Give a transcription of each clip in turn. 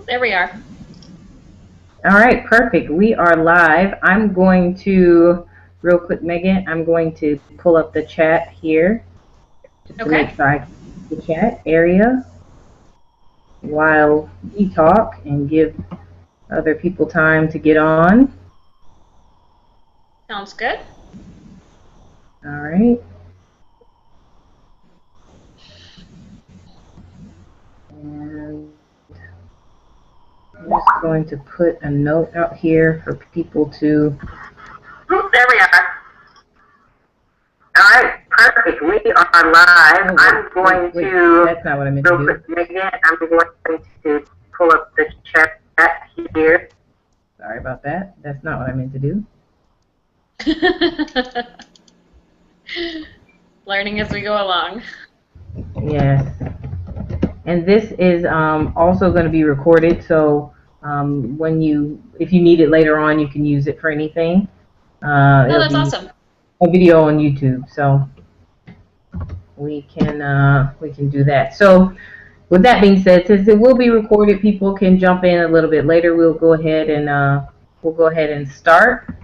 There we are. All right, perfect. We are live. I'm going to, real quick, Megan, I'm going to pull up the chat here just to make sure I can see the chat area while we talk and give other people time to get on. Sounds good. All right. And I'm just going to put a note out here for people to. There we are. All right, perfect. We are live. I'm going to. That's not what I meant to do. Megan, I'm going to pull up the chat here. Sorry about that. That's not what I meant to do. Learning as we go along. Yes. And this is also going to be recorded, so if you need it later on, you can use it for anything. Oh, that's awesome. A video on YouTube, so we can do that. So, with that being said, since it will be recorded, people can jump in a little bit later. We'll go ahead and start.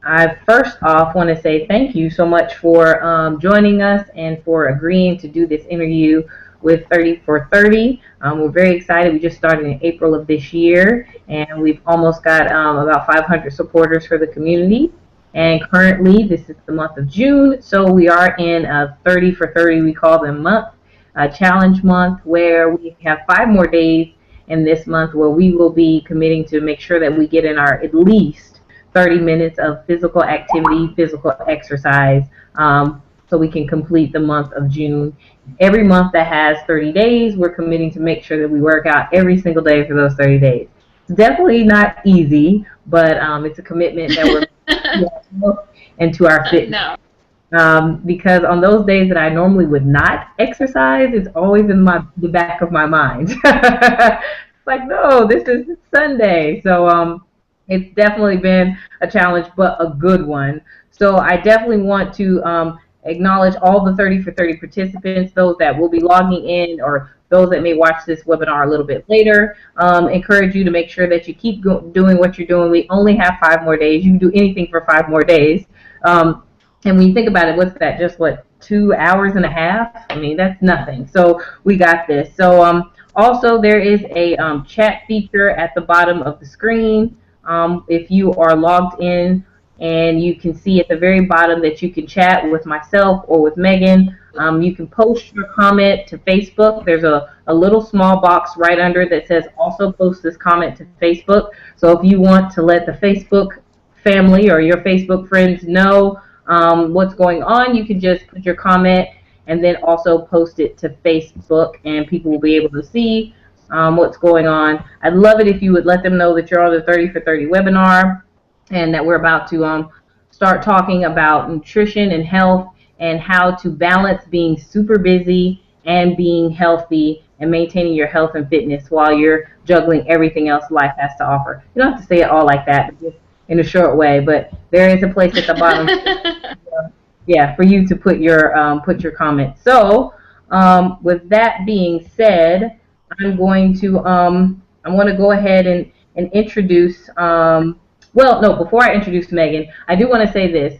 I first off want to say thank you so much for joining us and for agreeing to do this interview with 30 for 30. We're very excited. We just started in April of this year, and we've almost got about 500 supporters for the community. And currently, this is the month of June, so we are in a 30 for 30, we call them month, challenge month, where we have 5 more days in this month where we will be committing to make sure that we get in our at least 30 minutes of physical activity, physical exercise, so we can complete the month of June. Every month that has 30 days, we're committing to make sure that we work out every single day for those 30 days. It's definitely not easy, but it's a commitment that we're into our fitness. No. Because on those days that I normally would not exercise, it's always in the back of my mind. It's like, no, this is Sunday. So it's definitely been a challenge, but a good one. So I definitely want to acknowledge all the 30 for 30 participants, those that will be logging in or those that may watch this webinar a little bit later. Encourage you to make sure that you keep doing what you're doing. We only have 5 more days. You can do anything for 5 more days. And when you think about it, what's that? Just 2 hours and a half? I mean, that's nothing. So we got this. So also there is a chat feature at the bottom of the screen. If you are logged in, and you can see at the very bottom that you can chat with myself or with Megan. You can post your comment to Facebook. There's a little small box right under that says also post this comment to Facebook. So if you want to let the Facebook family or your Facebook friends know what's going on, you can just put your comment and then also post it to Facebook, and people will be able to see what's going on. I'd love it if you would let them know that you're on the 30 for 30 webinar, and that we're about to start talking about nutrition and health and how to balance being super busy and being healthy and maintaining your health and fitness while you're juggling everything else life has to offer. You don't have to say it all like that, but just in a short way, but there is a place at the bottom for you to put your comments. So with that being said, I'm going to go ahead and introduce well, no, before I introduce Megan, I do want to say this.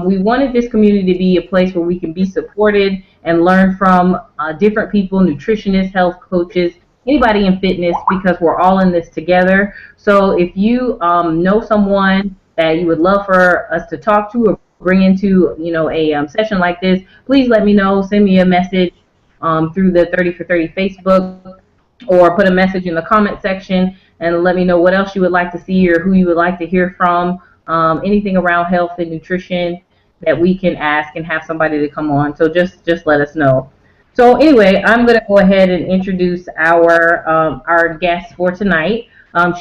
We wanted this community to be a place where we can be supported and learn from different people, nutritionists, health coaches, anybody in fitness, because we're all in this together. So if you know someone that you would love for us to talk to or bring into a session like this, please let me know. Send me a message through the 30 for 30 Facebook, or put a message in the comment section and let me know what else you would like to see or who you would like to hear from, anything around health and nutrition that we can ask and have somebody to come on. So just let us know. So anyway, I'm going to go ahead and introduce our guest for tonight.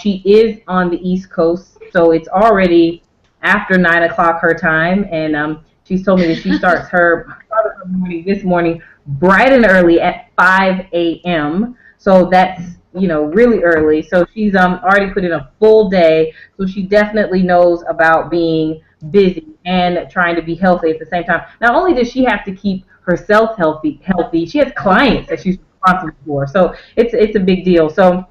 She is on the East Coast, so it's already after 9 o'clock her time, and she's told me that she starts her morning this morning bright and early at 5 a.m. So that's really early. So she's already put in a full day. So she definitely knows about being busy and trying to be healthy at the same time. Not only does she have to keep herself healthy, she has clients that she's responsible for. So it's a big deal. So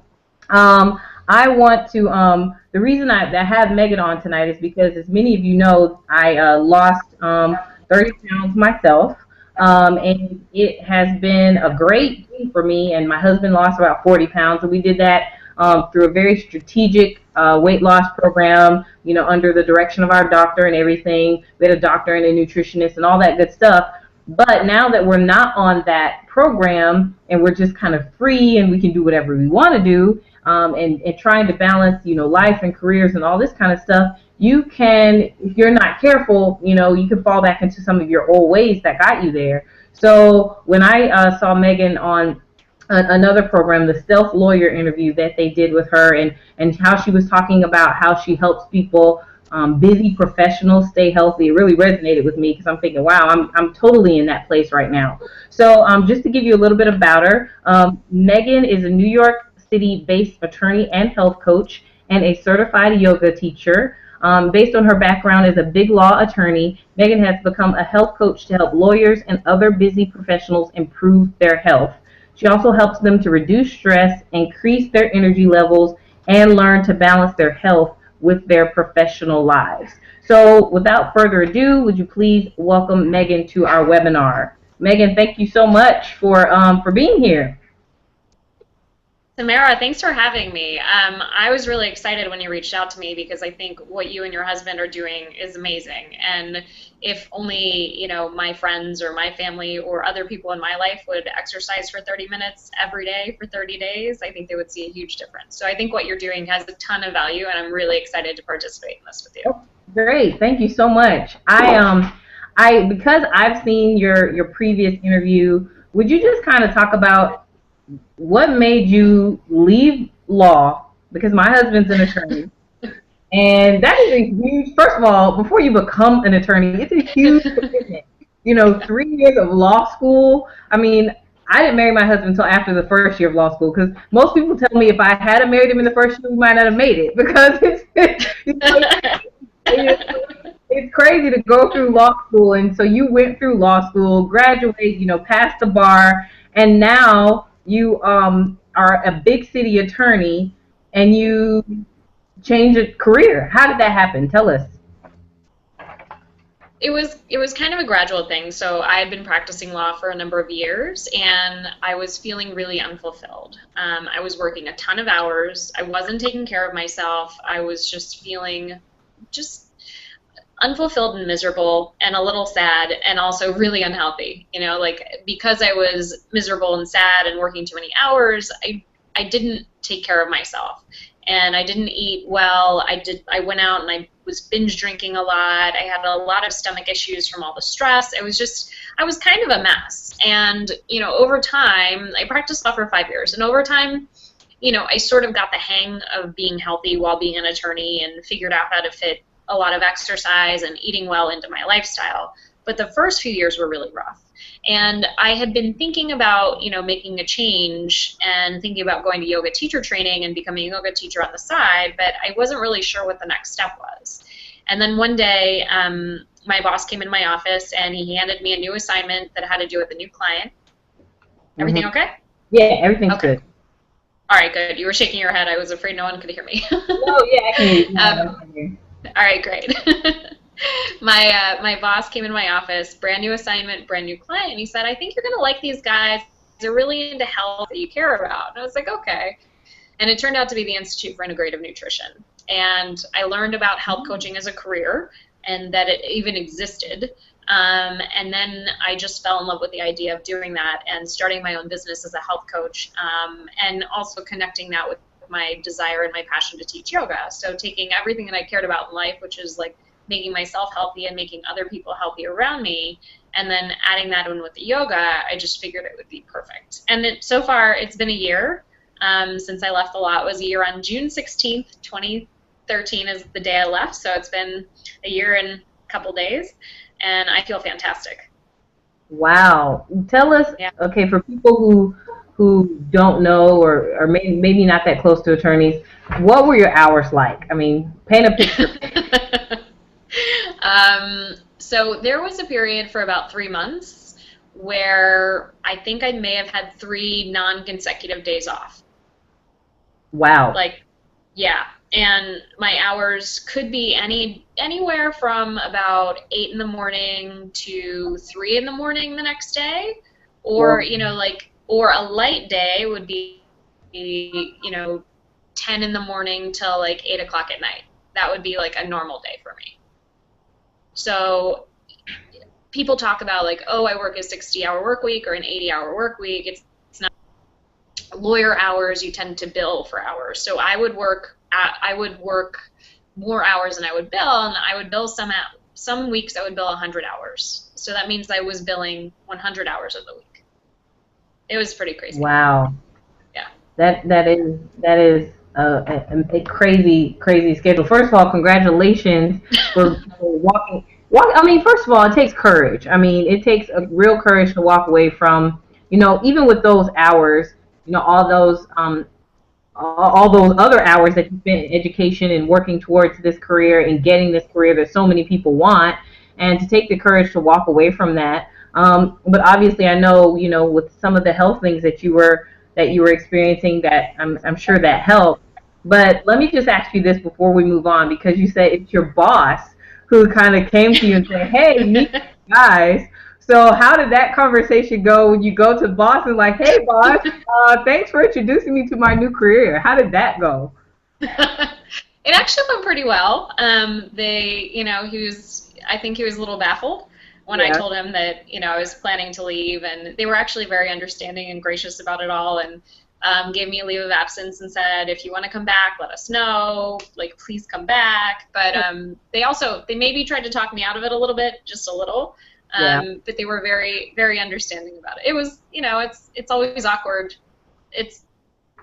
I want to, the reason I have Megan on tonight is because, as many of you know, I lost 30 pounds myself. And it has been a great thing for me. And my husband lost about 40 pounds. And we did that through a very strategic weight loss program, you know, under the direction of our doctor and everything. We had a doctor and a nutritionist and all that good stuff. But now that we're not on that program and we're just kind of free and we can do whatever we want to do, and trying to balance, you know, life and careers and all this kind of stuff, you can, if you're not careful, you know, you can fall back into some of your old ways that got you there. So when I saw Megan on another program, the Stealth Lawyer interview that they did with her, and how she was talking about how she helps people, busy professionals, stay healthy, it really resonated with me because I'm thinking, wow, I'm totally in that place right now. So just to give you a little bit about her, Megan is a New York City-based attorney and health coach and a certified yoga teacher. Based on her background as a big law attorney, Megan has become a health coach to help lawyers and other busy professionals improve their health. She also helps them to reduce stress, increase their energy levels, and learn to balance their health with their professional lives. So without further ado, would you please welcome Megan to our webinar. Megan, thank you so much for being here. Tamara, thanks for having me. I was really excited when you reached out to me because I think what you and your husband are doing is amazing. And if only, you know, my friends or my family or other people in my life would exercise for 30 minutes every day for 30 days, I think they would see a huge difference. So I think what you're doing has a ton of value, and I'm really excited to participate in this with you. Oh, great, thank you so much. Because I've seen your previous interview, would you just kind of talk about what made you leave law? Because my husband's an attorney, and that is a huge, first of all, before you become an attorney, it's a huge commitment. You know, 3 years of law school. I mean, I didn't marry my husband until after the first year of law school, because most people tell me if I hadn't married him in the first year, we might not have made it, because you know, it's crazy to go through law school. And so you went through law school, graduate, you know, passed the bar, and now you are a big city attorney, and you change a career. How did that happen? Tell us. It was kind of a gradual thing. So I had been practicing law for a number of years, and I was feeling really unfulfilled. I was working a ton of hours. I wasn't taking care of myself. I was just feeling just unfulfilled and miserable and a little sad and also really unhealthy. You know, like, because I was miserable and sad and working too many hours, I didn't take care of myself. And I didn't eat well. I went out and I was binge drinking a lot. I had a lot of stomach issues from all the stress. I was kind of a mess. And, you know, over time, I practiced law for 5 years. And over time, you know, I sort of got the hang of being healthy while being an attorney and figured out how to fit a lot of exercise and eating well into my lifestyle. But the first few years were really rough. And I had been thinking about, you know, making a change and thinking about going to yoga teacher training and becoming a yoga teacher on the side, but I wasn't really sure what the next step was. And then one day, my boss came in my office and he handed me a new assignment that had to do with a new client. Everything okay? Yeah, everything's okay. Good. All right, good. You were shaking your head. I was afraid no one could hear me. Oh, yeah, I can hear you. All right, great. My boss came in my office, brand new assignment, brand new client, and he said, I think you're going to like these guys. They're really into health that you care about. And I was like, okay. And it turned out to be the Institute for Integrative Nutrition. And I learned about health coaching as a career and that it even existed. And then I just fell in love with the idea of doing that and starting my own business as a health coach, and also connecting that with my desire and my passion to teach yoga. So taking everything that I cared about in life, which is like making myself healthy and making other people healthy around me, and then adding that in with the yoga, I just figured it would be perfect. And so far, it's been a year since I left the law. It was a year on June 16th, 2013 is the day I left, so it's been a year and a couple days, and I feel fantastic. Wow. Tell us, yeah. Okay, for people who don't know or maybe not that close to attorneys, what were your hours like? I mean, paint a picture. So there was a period for about 3 months where I think I may have had 3 non-consecutive days off. Wow. Like, yeah. And my hours could be anywhere from about 8 in the morning to 3 in the morning the next day, or Well, like, or a light day would be 10 in the morning till like 8 o'clock at night. That would be like a normal day for me. So people talk about like, oh, I work a 60-hour work week or an 80-hour work week. It's not lawyer hours. You tend to bill for hours. So I would work more hours than I would bill, and I would bill some weeks I would bill 100 hours. So that means I was billing 100 hours of the week. It was pretty crazy. wow. Yeah. That is a crazy schedule. First of all, congratulations for walking. I mean, first of all, it takes courage. I mean, it takes a real courage to walk away from, even with those hours, all those other hours that you spent in education and working towards this career and getting this career that so many people want, and to take the courage to walk away from that. But obviously, I know, with some of the health things that you were experiencing, that I'm sure that helped. But let me just ask you this before we move on, because you said it's your boss who kind of came to you and said, "Hey, meet these guys." So how did that conversation go when you go to boss and like, "Hey, boss, thanks for introducing me to my new career." How did that go? It actually went pretty well. I think he was a little baffled when I Yeah. told him that, I was planning to leave, and they were actually very understanding and gracious about it all, and gave me a leave of absence and said, if you want to come back, let us know. Like, please come back. But they maybe tried to talk me out of it a little bit, just a little. Yeah. But they were very, very understanding about it. It was, it's always awkward. It's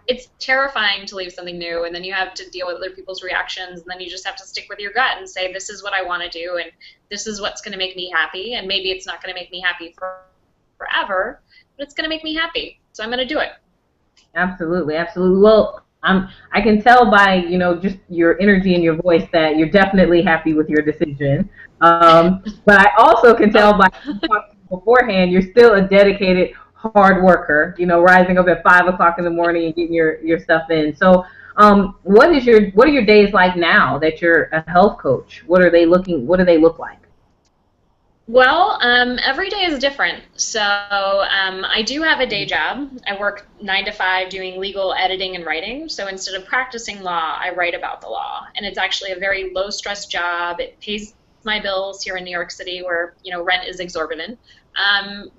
it's terrifying to leave something new, and then you have to deal with other people's reactions, and then you just have to stick with your gut and say, this is what I want to do, and this is what's going to make me happy, and maybe it's not going to make me happy forever, but it's going to make me happy, so I'm going to do it. Absolutely, absolutely. Well, I can tell by, just your energy and your voice that you're definitely happy with your decision. But I also can Oh. tell by talking beforehand, you're still a dedicated hard worker, rising up at 5 o'clock in the morning and getting your stuff in. So, what are your days like now that you're a health coach? What do they look like? Well, every day is different. So I do have a day job. I work 9 to 5 doing legal editing and writing. So instead of practicing law, I write about the law. And it's actually a very low stress job. It pays my bills here in New York City where, rent is exorbitant.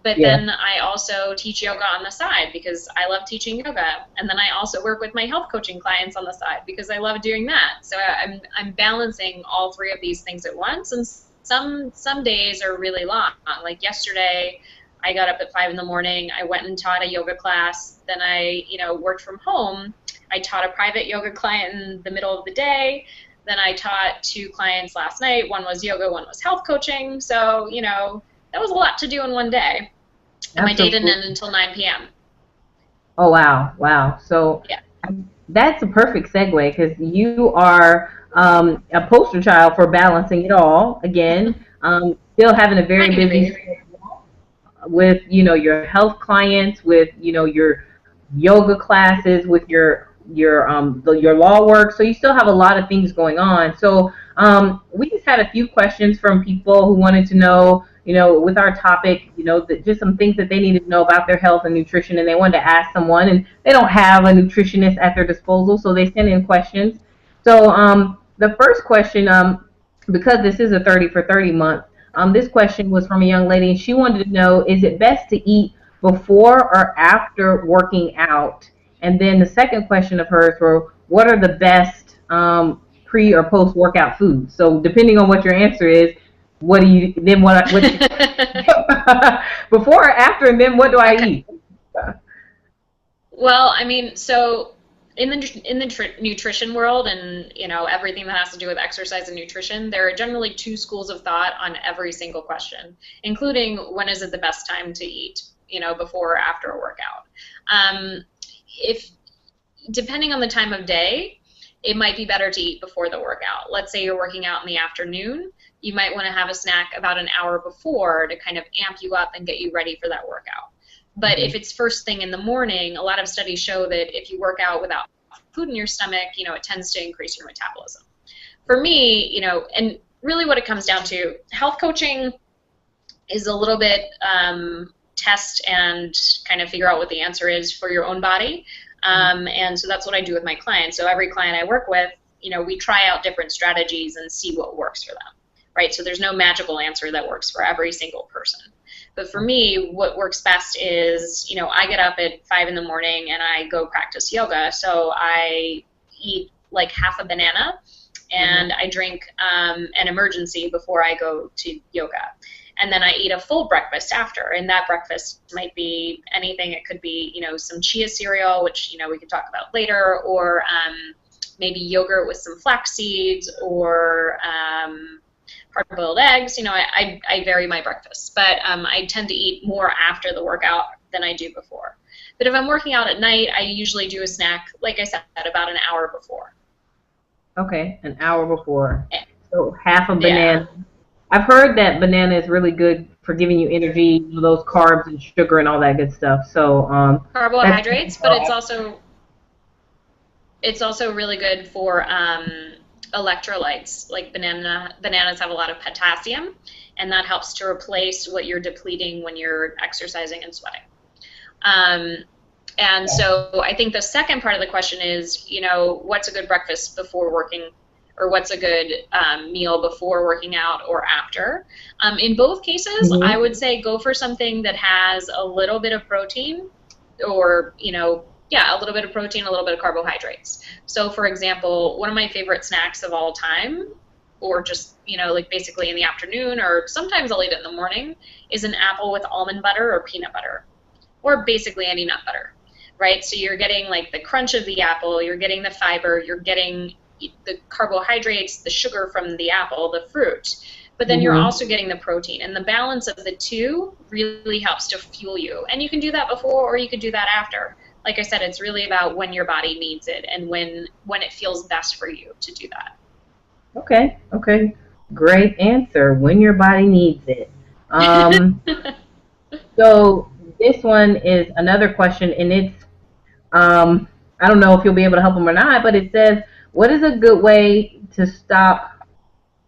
But Yeah, then I also teach yoga on the side because I love teaching yoga. And then I also work with my health coaching clients on the side because I love doing that. So I'm balancing all three of these things at once. And some days are really long. Like yesterday, I got up at 5 in the morning. I went and taught a yoga class. Then I, worked from home. I taught a private yoga client in the middle of the day. Then I taught two clients last night. One was yoga, one was health coaching. So, that was a lot to do in one day. And my day didn't absolutely. end until 9 p.m. Oh, wow, wow. So Yeah. that's a perfect segue because you are a poster child for balancing it all. Again, still having a very Kind of busy be. schedule with your health clients, with your yoga classes, with your law work. So you still have a lot of things going on. So we just had a few questions from people who wanted to know, with our topic, just some things that they needed to know about their health and nutrition, and they wanted to ask someone, and they don't have a nutritionist at their disposal, so they send in questions. So the first question, because this is a 30 for 30 month, this question was from a young lady, and she wanted to know, is it best to eat before or after working out? And then the second question of hers were, what are the best pre or post workout foods? So depending on what your answer is, what do you then what before or after, and then what do I Okay. eat? Well, I mean, so in the nutrition world, and everything that has to do with exercise and nutrition, there are generally two schools of thought on every single question, including when is it the best time to eat, before or after a workout. If Depending on the time of day, it might be better to eat before the workout. Let's say you're working out in the afternoon, you might want to have a snack about an hour before to kind of amp you up and get you ready for that workout. But if it's first thing in the morning, a lot of studies show that if you work out without food in your stomach, you know, it tends to increase your metabolism. For me, you know, and really what it comes down to, health coaching is a little bit test and kind of figure out what the answer is for your own body. And so that's what I do with my clients. So every client I work with, you know, we try out different strategies and see what works for them, right? So there's no magical answer that works for every single person. But for me, what works best is, you know, I get up at 5 in the morning and I go practice yoga. So I eat like half a banana and I drink an emergency before I go to yoga. And then I eat a full breakfast after, and that breakfast might be anything. It could be, you know, some chia cereal, which, you know, we could talk about later, or maybe yogurt with some flax seeds, or hard-boiled eggs. You know, I vary my breakfast, but I tend to eat more after the workout than I do before. But if I'm working out at night, I usually do a snack, like I said, about an hour before. Okay, an hour before. So half a banana. I've heard that banana is really good for giving you energy, you know, those carbs and sugar and all that good stuff. So carbohydrates, but it's also really good for electrolytes. Like bananas have a lot of potassium, and that helps to replace what you're depleting when you're exercising and sweating. And so I think the second part of the question is, you know, what's a good breakfast before working, or what's a good meal before working out or after? In both cases, I would say go for something that has a little bit of protein, or, you know, a little bit of protein, a little bit of carbohydrates. So, for example, one of my favorite snacks of all time, or just, you know, like basically in the afternoon, or sometimes I'll eat it in the morning, is an apple with almond butter or peanut butter, or basically any nut butter, right? So you're getting like the crunch of the apple, you're getting the fiber, you're getting the carbohydrates, the sugar from the apple, the fruit, but then you're also getting the protein, and the balance of the two really helps to fuel you. And you can do that before, or you could do that after. Like I said, it's really about when your body needs it and when it feels best for you to do that. Okay, great answer. When your body needs it. So this one is another question, and it's I don't know if you'll be able to help them or not, but it says, what is a good way to stop?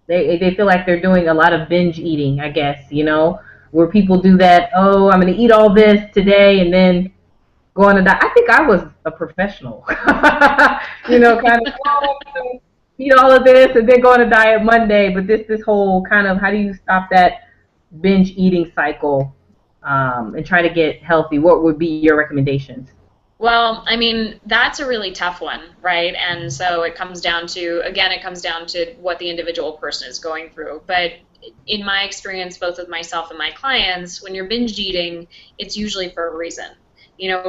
They feel like they're doing a lot of binge eating, I guess, you know, where people do that, oh, I'm going to eat all this today and then go on a diet. I think I was a professional, you know, kind of, oh, eat all of this and then go on a diet Monday, but this whole kind of, how do you stop that binge eating cycle and try to get healthy? What would be your recommendations? Well, I mean, that's a really tough one, right? And so it comes down to, again, what the individual person is going through. But in my experience, both with myself and my clients, when you're binge eating, it's usually for a reason. You know,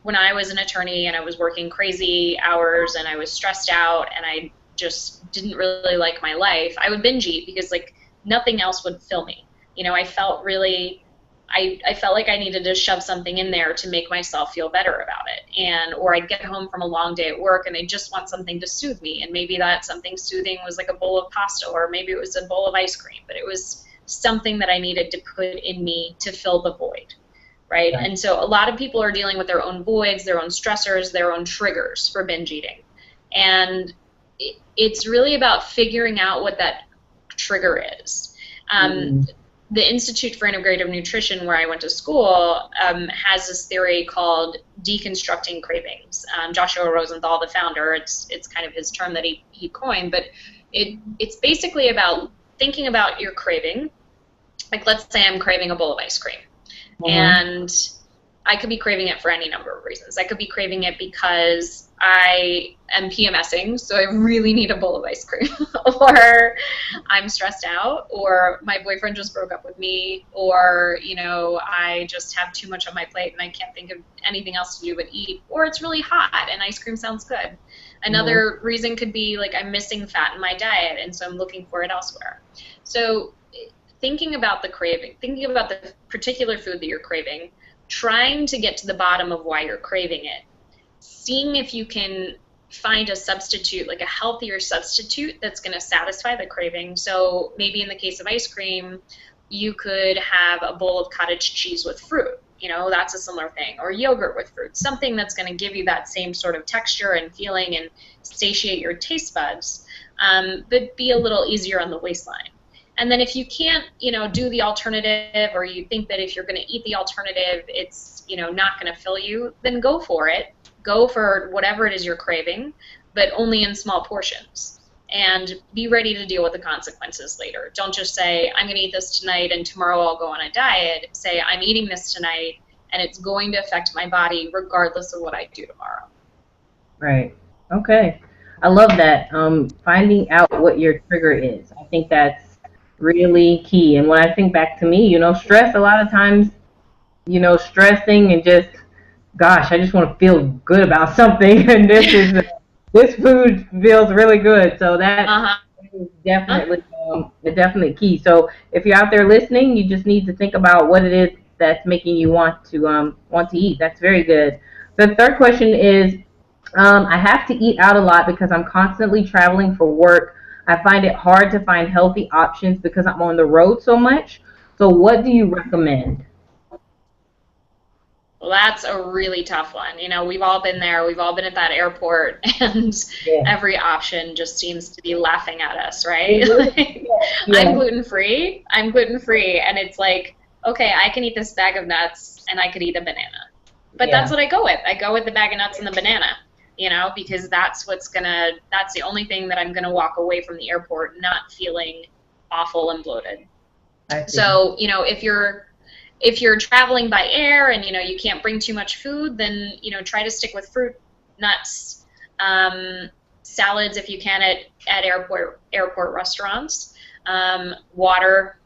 when I was an attorney and I was working crazy hours and I was stressed out and I just didn't really like my life, I would binge eat because, like, nothing else would fill me. You know, I felt like I needed to shove something in there to make myself feel better about it. Or I'd get home from a long day at work and I just want something to soothe me. And maybe that something soothing was like a bowl of pasta, or maybe it was a bowl of ice cream, but it was something that I needed to put in me to fill the void, right? Yeah. And so a lot of people are dealing with their own voids, their own stressors, their own triggers for binge eating. And it's really about figuring out what that trigger is. The Institute for Integrative Nutrition, where I went to school, has this theory called deconstructing cravings. Joshua Rosenthal, the founder, it's kind of his term that he coined, but it's basically about thinking about your craving. Like, let's say I'm craving a bowl of ice cream, and I could be craving it for any number of reasons. I could be craving it because I am PMSing, so I really need a bowl of ice cream, or I'm stressed out, or my boyfriend just broke up with me, or, you know, I just have too much on my plate and I can't think of anything else to do but eat, or it's really hot and ice cream sounds good. Another reason could be, like, I'm missing fat in my diet and so I'm looking for it elsewhere. So thinking about the craving, thinking about the particular food that you're craving, trying to get to the bottom of why you're craving it, seeing if you can find a substitute, like a healthier substitute that's going to satisfy the craving. So maybe in the case of ice cream, you could have a bowl of cottage cheese with fruit, That's a similar thing. Or yogurt with fruit, something that's going to give you that same sort of texture and feeling and satiate your taste buds, but be a little easier on the waistline. And then if you can't, do the alternative, or you think that if you're going to eat the alternative, it's, not going to fill you, then go for it. Go for whatever it is you're craving, but only in small portions. And be ready to deal with the consequences later. Don't just say, I'm going to eat this tonight and tomorrow I'll go on a diet. Say, I'm eating this tonight and it's going to affect my body regardless of what I do tomorrow. Right. Okay. I love that. Finding out what your trigger is. I think that's really key. And when I think back to me, stress a lot of times, stressing and just, gosh, I just want to feel good about something. And this food feels really good. So that is definitely key. So if you're out there listening, you just need to think about what it is that's making you want to eat. That's very good. The third question is, I have to eat out a lot because I'm constantly traveling for work. I find it hard to find healthy options because I'm on the road so much. So what do you recommend? Well, that's a really tough one. We've all been there. We've all been at that airport, and Yeah. every option just seems to be laughing at us, right? Yeah. I'm gluten-free. I'm gluten-free, and it's like, okay, I can eat this bag of nuts, and I could eat a banana. But that's Yeah. what I go with. I go with the bag of nuts and the banana, because that's the only thing that I'm gonna walk away from the airport not feeling awful and bloated. I see. So, if you're traveling by air and you can't bring too much food, then try to stick with fruit, nuts, salads if you can at airport restaurants, water,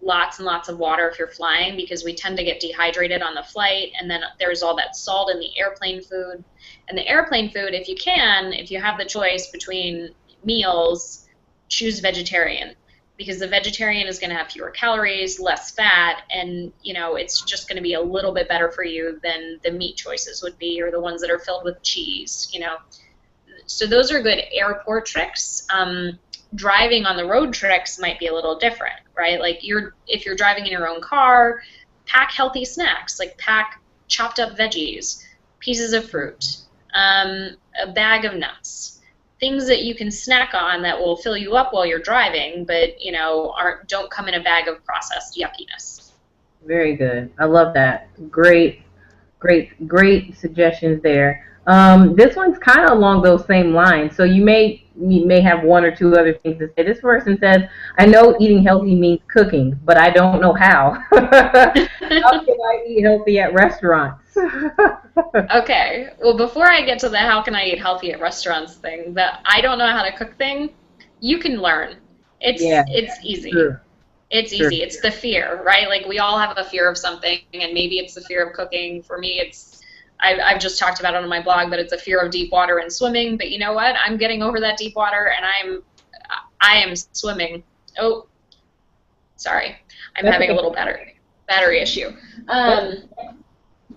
lots and lots of water if you're flying, because we tend to get dehydrated on the flight, and then there's all that salt in the airplane food. And the airplane food, if you have the choice between meals, choose vegetarian, because the vegetarian is going to have fewer calories, less fat, and it's just going to be a little bit better for you than the meat choices would be, or the ones that are filled with cheese. So those are good airport tricks. Driving on the road tricks might be a little different, right? Like if you're driving in your own car, pack healthy snacks, like pack chopped up veggies, pieces of fruit, a bag of nuts, things that you can snack on that will fill you up while you're driving, but don't come in a bag of processed yuckiness. Very good. I love that. Great, great suggestions there. This one's kind of along those same lines. So you may have one or two other things to say. This person says, "I know eating healthy means cooking, but I don't know how. How can I eat healthy at restaurants?" Okay, well, before I get to the how can I eat healthy at restaurants thing, the I don't know how to cook thing, you can learn. It's Yeah, it's easy. true, It's true. easy. It's the fear, right? Like we all have a fear of something, and maybe it's the fear of cooking. For me, I've just talked about it on my blog, but it's a fear of deep water and swimming. But you know what? I'm getting over that deep water, and I am swimming. Oh, sorry, I'm That's having a okay. little battery issue. That's,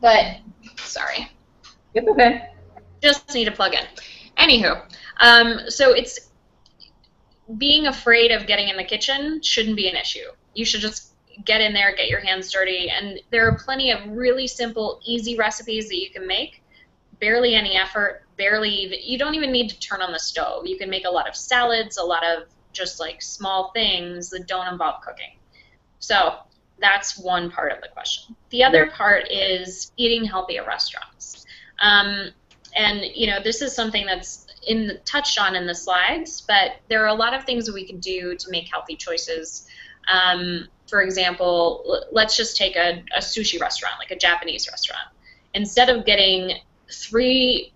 But sorry, it's okay. just need to plug in. Anywho, so it's being afraid of getting in the kitchen shouldn't be an issue. You should just get in there, get your hands dirty, and there are plenty of really simple, easy recipes that you can make. Barely any effort, you don't even need to turn on the stove. You can make a lot of salads, a lot of just like small things that don't involve cooking. So that's one part of the question. The other Very, part is eating healthy at restaurants. And this is something that's touched on in the slides, but there are a lot of things that we can do to make healthy choices. For example, let's just take a sushi restaurant, like a Japanese restaurant. Instead of getting 3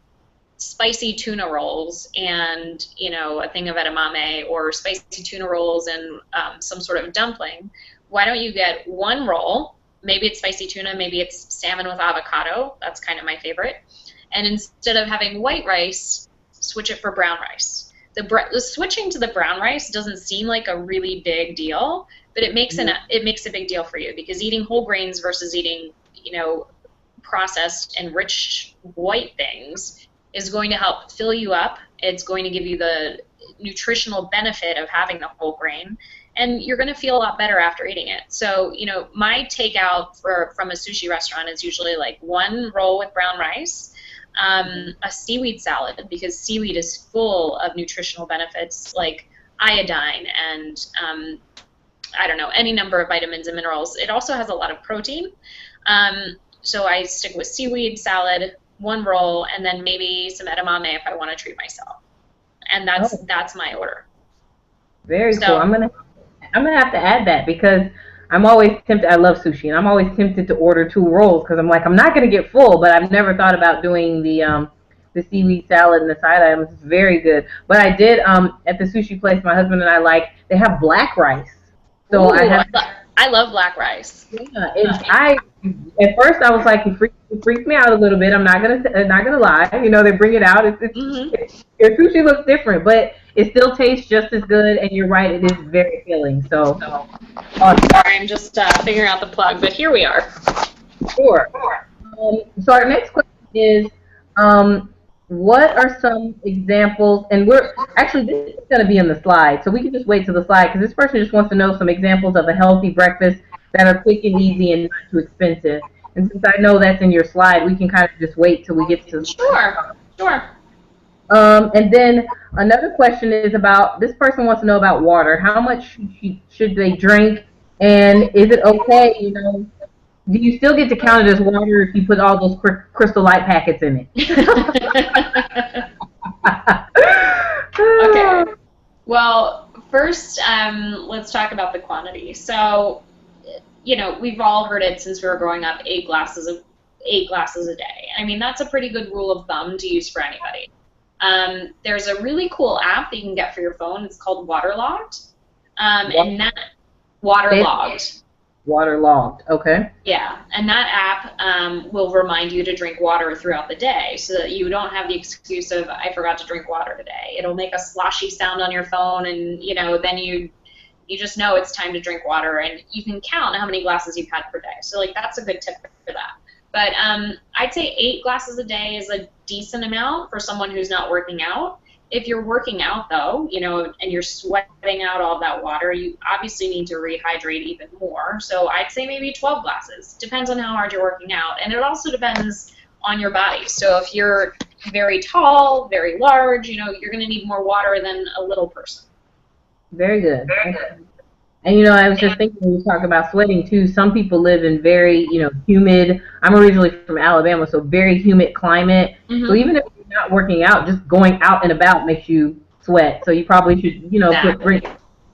spicy tuna rolls and a thing of edamame, or spicy tuna rolls and some sort of dumpling, why don't you get 1 roll? Maybe it's spicy tuna, maybe it's salmon with avocado. That's kind of my favorite. And instead of having white rice, switch it for brown rice. The switching to the brown rice doesn't seem like a really big deal, but it makes a big deal for you, because eating whole grains versus eating processed and rich white things is going to help fill you up. It's going to give you the nutritional benefit of having the whole grain, and you're going to feel a lot better after eating it. So, you know, my takeout from a sushi restaurant is usually like one roll with brown rice, a seaweed salad, because seaweed is full of nutritional benefits like iodine and I don't know, any number of vitamins and minerals. It also has a lot of protein. So I stick with seaweed salad, one roll, and then maybe some edamame if I want to treat myself. And that's my order. Very cool. So, I'm gonna have to add that because I'm always tempted. I love sushi, and I'm always tempted to order 2 rolls because I'm like, I'm not gonna get full, but I've never thought about doing the seaweed salad and the side items. It's very good. But I did at the sushi place my husband and I like. They have black rice, so ooh, I have. I love black rice. Yeah, and I at first I was like, it freaks me out a little bit. I'm not gonna lie. You know, they bring it out. Your sushi looks different, but it still tastes just as good. And you're right, it is very filling. So, Sorry, I'm just figuring out the plug, but here we are. sure. So our next question is, what are some examples? And we're actually this is going to be in the slide, so we can just wait to the slide because this person just wants to know some examples of a healthy breakfast that are quick and easy and not too expensive. And since I know that's in your slide, we can kind of just wait till we get to. Sure. And then another question is about this person wants to know about water. How much should they drink? And is it okay, you know, do you still get to count it as water if you put all those crystal light packets in it? Okay. Well, first, let's talk about the quantity. So, you know, we've all heard it since we were growing up, 8 glasses a day. I mean, that's a pretty good rule of thumb to use for anybody. There's a really cool app that you can get for your phone. It's called Waterlogged. And that Waterlogged. Waterlogged, okay. Yeah, and that app will remind you to drink water throughout the day so that you don't have the excuse of, I forgot to drink water today. It'll make a sloshy sound on your phone, and, you know, then you just know it's time to drink water, and you can count how many glasses you've had per day. So, like, that's a good tip for that. But I'd say 8 glasses a day is a decent amount for someone who's not working out. If you're working out, though, you know, and you're sweating out all that water, you obviously need to rehydrate even more. So I'd say maybe 12 glasses. Depends on how hard you're working out. And it also depends on your body. So if you're very tall, very large, you know, you're going to need more water than a little person. Very good. And, you know, I was just thinking when you talk about sweating, too, some people live in very, you know, humid. I'm originally from Alabama, so very humid climate. Mm-hmm. So even if you're not working out, just going out and about makes you sweat. So you probably should, you know, drink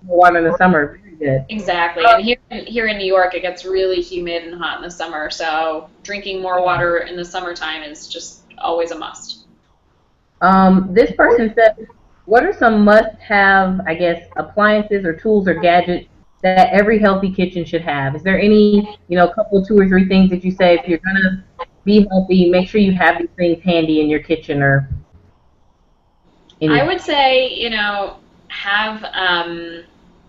more water in the summer. Very good. Exactly. And here in New York, it gets really humid and hot in the summer. So drinking more water in the summertime is just always a must. This person said, what are some must-have, I guess, appliances or tools or gadgets that every healthy kitchen should have? Is there any, you know, a couple, 2 or 3 things that you say if you're going to be healthy, make sure you have these things handy in your kitchen or I would say, you know, have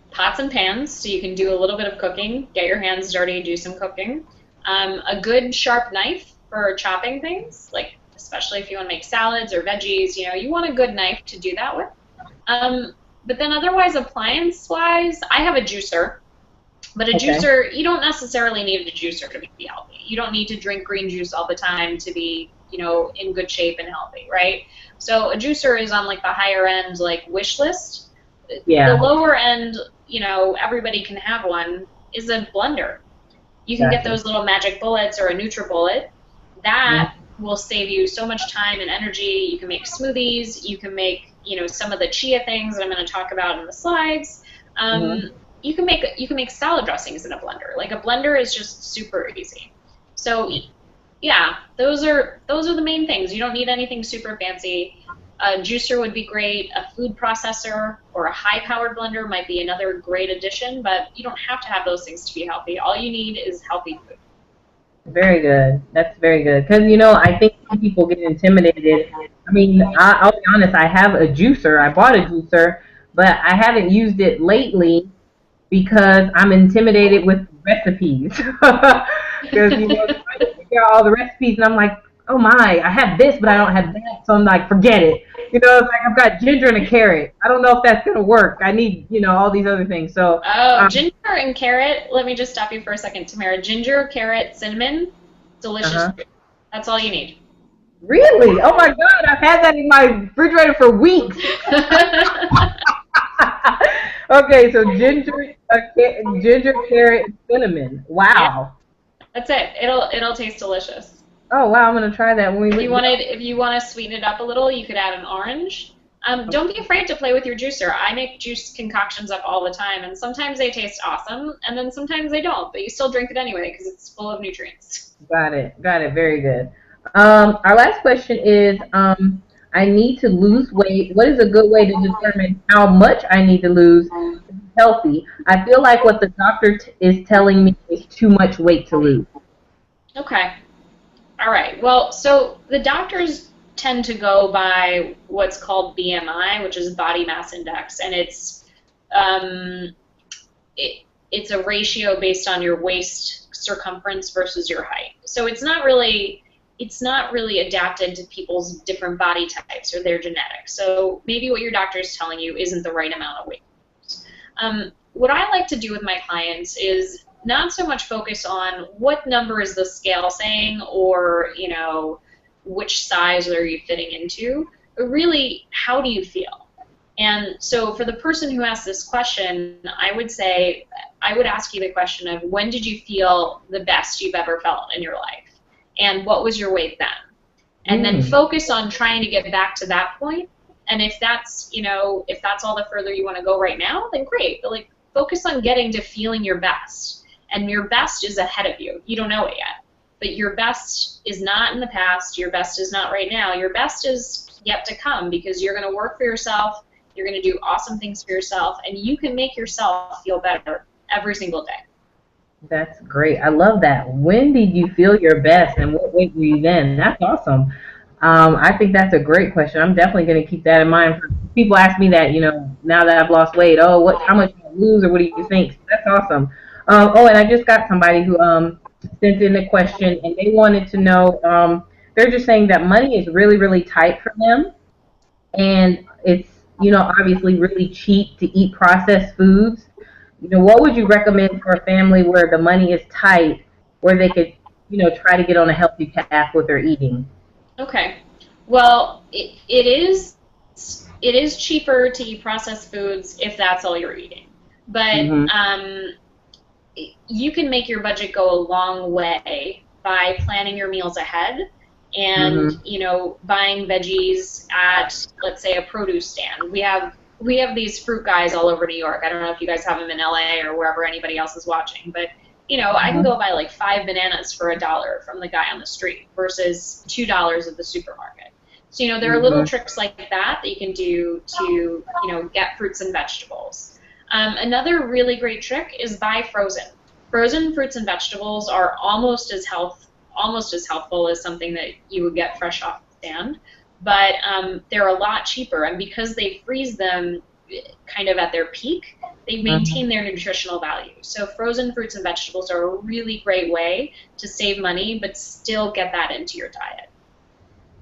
pots and pans so you can do a little bit of cooking, get your hands dirty, do some cooking. A good sharp knife for chopping things, like especially if you want to make salads or veggies, you know, you want a good knife to do that with. But then otherwise, appliance-wise, I have a juicer. But a juicer, you don't necessarily need a juicer to be healthy. You don't need to drink green juice all the time to be, you know, in good shape and healthy, right? So a juicer is on, like, the higher end, like, wish list. Yeah. The lower end, you know, everybody can have one, is a blender. You can get those little magic bullets or a NutriBullet. That will save you so much time and energy. You can make smoothies. You can make, you know, some of the chia things that I'm going to talk about in the slides. You can make salad dressings in a blender. Like, a blender is just super easy. So, yeah, those are the main things. You don't need anything super fancy. A juicer would be great. A food processor or a high-powered blender might be another great addition, but you don't have to have those things to be healthy. All you need is healthy food. Very good. That's very good. Because, you know, I think some people get intimidated. I mean, I'll be honest, I have a juicer. I bought a juicer, but I haven't used it lately because I'm intimidated with recipes. Because, you know, I figure out all the recipes, and I'm like, oh my, I have this, but I don't have that. So I'm like, forget it. You know, it's like I've got ginger and a carrot. I don't know if that's gonna work. I need, all these other things. So, Oh, um, ginger and carrot. Let me just stop you for a second, Tamara. Ginger, carrot, cinnamon, delicious. uh-huh. That's all you need. Really? Oh my God, I've had that in my refrigerator for weeks. Okay, so ginger, carrot, and cinnamon. Yeah, Wow. that's it. It'll taste delicious. Oh wow, I'm gonna try that when we. If you want to sweeten it up a little, you could add an orange. Don't be afraid to play with your juicer. I make juice concoctions up all the time, and sometimes they taste awesome, and then sometimes they don't, but you still drink it anyway because it's full of nutrients. Got it. Got it. Very good. Our last question is, I need to lose weight. What is a good way to determine how much I need to lose to be healthy? I feel like what the doctor is telling me is too much weight to lose. Okay. All right. Well, so the doctors tend to go by what's called BMI, which is body mass index, and um, it's a ratio based on your waist circumference versus your height. So it's not really adapted to people's different body types or their genetics. So maybe what your doctor is telling you isn't the right amount of weight. What I like to do with my clients is not so much focus on what number is the scale saying or, which size are you fitting into, but really, how do you feel? And so for the person who asked this question, I would ask you the question of when did you feel the best you've ever felt in your life? And what was your weight then? And then focus on trying to get back to that point. And if that's all the further you want to go right now, then great. But focus on getting to feeling your best. And your best is ahead of you. You don't know it yet. But your best is not in the past. Your best is not right now. Your best is yet to come because you're going to work for yourself. You're going to do awesome things for yourself. And you can make yourself feel better every single day. That's great. I love that. When did you feel your best, and what weight were you then? That's awesome. I think that's a great question. I'm definitely going to keep that in mind. People ask me that, now that I've lost weight. Oh, how much did I lose, or what do you think? That's awesome. And I just got somebody who sent in a question, and they wanted to know. They're just saying that money is really, really tight for them, and it's obviously really cheap to eat processed foods. What would you recommend for a family where the money is tight, where they could try to get on a healthy path with their eating? Okay. Well, it is cheaper to eat processed foods if that's all you're eating. But Hmm. you can make your budget go a long way by planning your meals ahead and Hmm. buying veggies at, let's say, a produce stand. We have these fruit guys all over New York. I don't know if you guys have them in LA or wherever anybody else is watching, but I can Hmm. go buy 5 bananas for $1 from the guy on the street versus $2 at the supermarket. So there are little Hmm. tricks like that you can do to get fruits and vegetables. Another really great trick is buy frozen. Frozen fruits and vegetables are almost as healthful as something that you would get fresh off the stand, but they're a lot cheaper, and because they freeze them kind of at their peak, they Hmm. maintain their nutritional value. So frozen fruits and vegetables are a really great way to save money but still get that into your diet.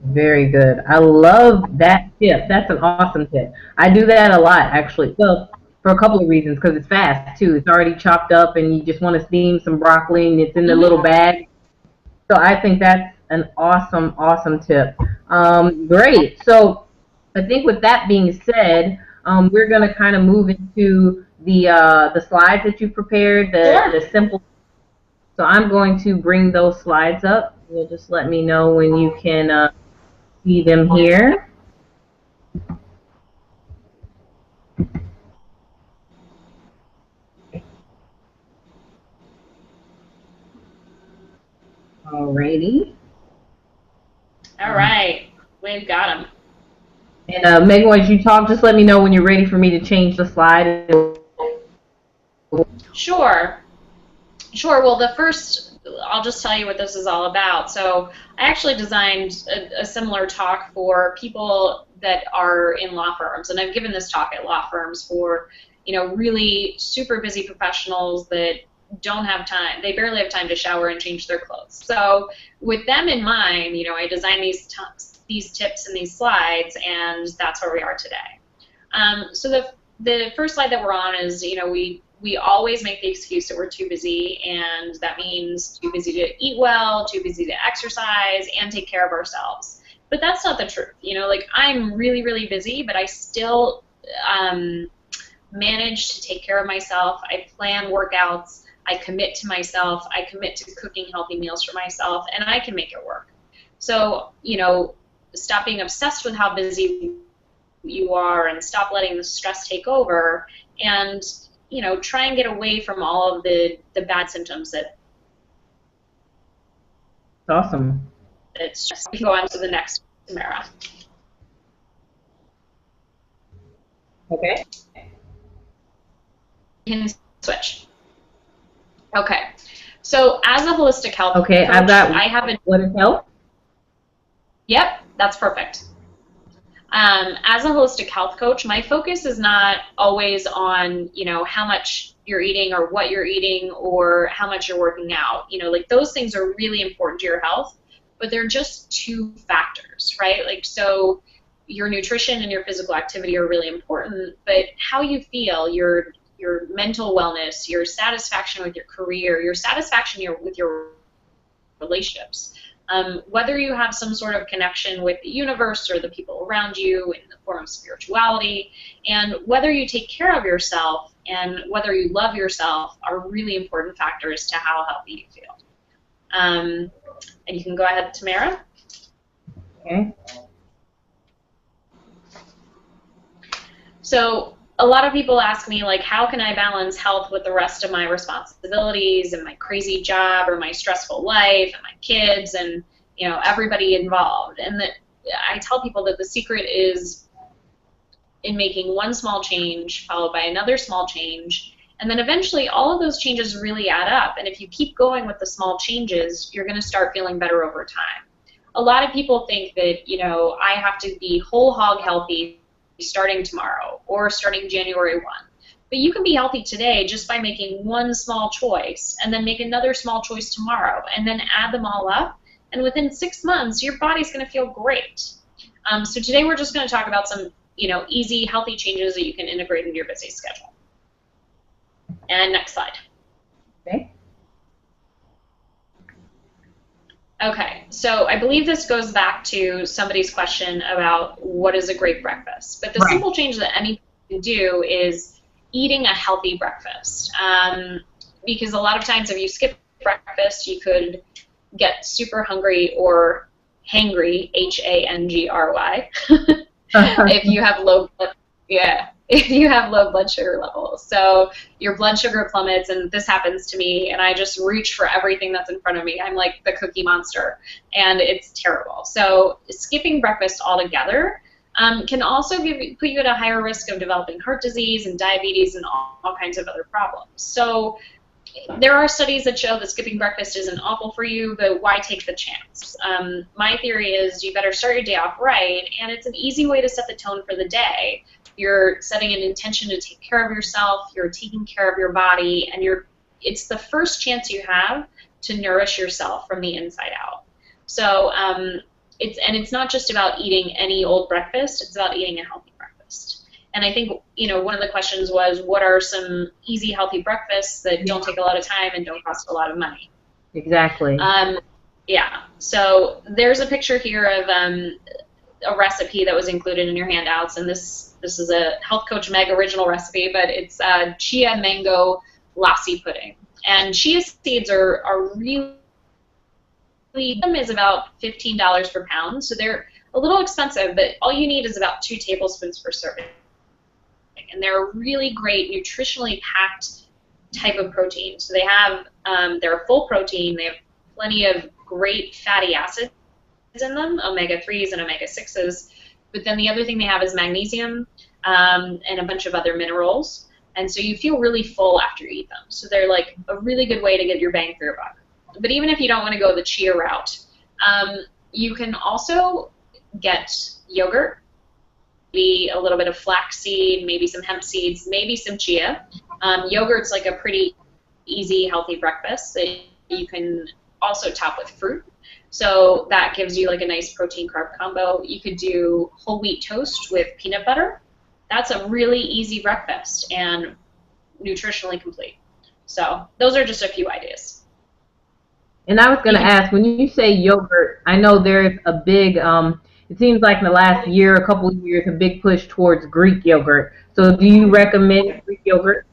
Very good. I love that tip. That's an awesome tip. I do that a lot, actually. Well, for a couple of reasons, because it's fast too. It's already chopped up, and you just want to steam some broccoli, and it's in the little Mm-hmm. bag. So I think that's an awesome, awesome tip. Great. So I think with that being said, we're going to kind of move into the slides that you prepared, Sure. the simple. So I'm going to bring those slides up. You'll just let me know when you can see them here. Alrighty. All Um, right. We've got them. and Megan, as you talk, just let me know when you're ready for me to change the slide. Sure. Sure. Well, I'll just tell you what this is all about. So I actually designed a similar talk for people that are in law firms, and I've given this talk at law firms for, really super busy professionals that don't have time. They barely have time to shower and change their clothes. So with them in mind, I designed these tips and these slides, and that's where we are today. So the first slide that we're on is, we always make the excuse that we're too busy, and that means too busy to eat well, too busy to exercise, and take care of ourselves. But that's not the truth. Like, I'm really, really busy, but I still manage to take care of myself. I plan workouts. I commit to myself. I commit to cooking healthy meals for myself, and I can make it work. So, stop being obsessed with how busy you are and stop letting the stress take over, and try and get away from all of the bad symptoms that Awesome. it's just. We can go on to the next, Tamara. Okay. You can switch. Okay. So as a holistic health coach, I've got I have a... What is health? Yep, that's perfect. As a holistic health coach, my focus is not always on, how much you're eating or what you're eating or how much you're working out. Like, those things are really important to your health, but they're just two factors, right? Like, so your nutrition and your physical activity are really important, but how you feel, your mental wellness, your satisfaction with your career, your satisfaction with your relationships, whether you have some sort of connection with the universe or the people around you in the form of spirituality, and whether you take care of yourself and whether you love yourself are really important factors to how healthy you feel. And you can go ahead, Tamara. Okay. So a lot of people ask me, like, how can I balance health with the rest of my responsibilities and my crazy job or my stressful life and my kids and, everybody involved? And that I tell people that the secret is in making one small change followed by another small change, and then eventually all of those changes really add up. And if you keep going with the small changes, you're going to start feeling better over time. A lot of people think that, I have to be whole hog healthy starting tomorrow or starting January 1. But you can be healthy today just by making one small choice and then make another small choice tomorrow and then add them all up. And within 6 months, your body's going to feel great. So today we're just going to talk about some, easy, healthy changes that you can integrate into your busy schedule. And next slide. Okay. Okay, so I believe this goes back to somebody's question about what is a great breakfast. But the simple change that anyone can do is eating a healthy breakfast. Because a lot of times if you skip breakfast, you could get super hungry or hangry, H-A-N-G-R-Y, if you have if you have low blood sugar levels. So your blood sugar plummets, and this happens to me, and I just reach for everything that's in front of me. I'm like the Cookie Monster, and it's terrible. So skipping breakfast altogether can also put you at a higher risk of developing heart disease and diabetes and all kinds of other problems. So there are studies that show that skipping breakfast isn't awful for you, but why take the chance? My theory is you better start your day off right, and it's an easy way to set the tone for the day. You're setting an intention to take care of yourself, you're taking care of your body, and it's the first chance you have to nourish yourself from the inside out. So it's not just about eating any old breakfast, it's about eating a healthy breakfast. And I think, one of the questions was, what are some easy, healthy breakfasts that don't take a lot of time and don't cost a lot of money? Exactly. Yeah, so there's a picture here of a recipe that was included in your handouts, and this is a Health Coach Meg original recipe, but it's chia mango lassi pudding. And chia seeds are really, them is about $15 per pound, so they're a little expensive, but all you need is about 2 tablespoons per serving. And they're a really great nutritionally packed type of protein. So they're full protein, they have plenty of great fatty acids in them, omega-3s and omega-6s. But then the other thing they have is magnesium and a bunch of other minerals. And so you feel really full after you eat them. So they're like a really good way to get your bang for your buck. But even if you don't want to go the chia route, you can also get yogurt, maybe a little bit of flaxseed, maybe some hemp seeds, maybe some chia. Yogurt's like a pretty easy, healthy breakfast that you can also top with fruit. So that gives you like a nice protein carb combo. You could do whole wheat toast with peanut butter. That's a really easy breakfast and nutritionally complete. So those are just a few ideas. And I was going You to could, ask, when you say yogurt, I know there's a big, it seems like in the last year, a couple of years, a big push towards Greek yogurt. So do you recommend Greek yogurt?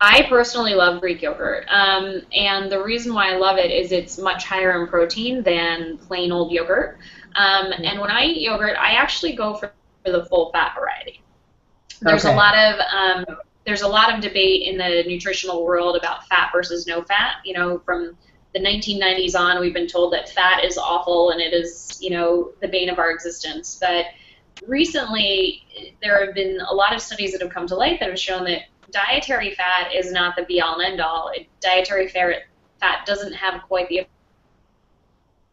I personally love Greek yogurt, and the reason why I love it is it's much higher in protein than plain old yogurt. And when I eat yogurt, I actually go for the full fat variety. There's a Okay. lot of there's a lot of debate in the nutritional world about fat versus no fat. You know, from the 1990s on, we've been told that fat is awful and it is, you know, the bane of our existence. But recently, there have been a lot of studies that have come to light that have shown that dietary fat is not the be-all and end-all. Dietary fat doesn't have quite the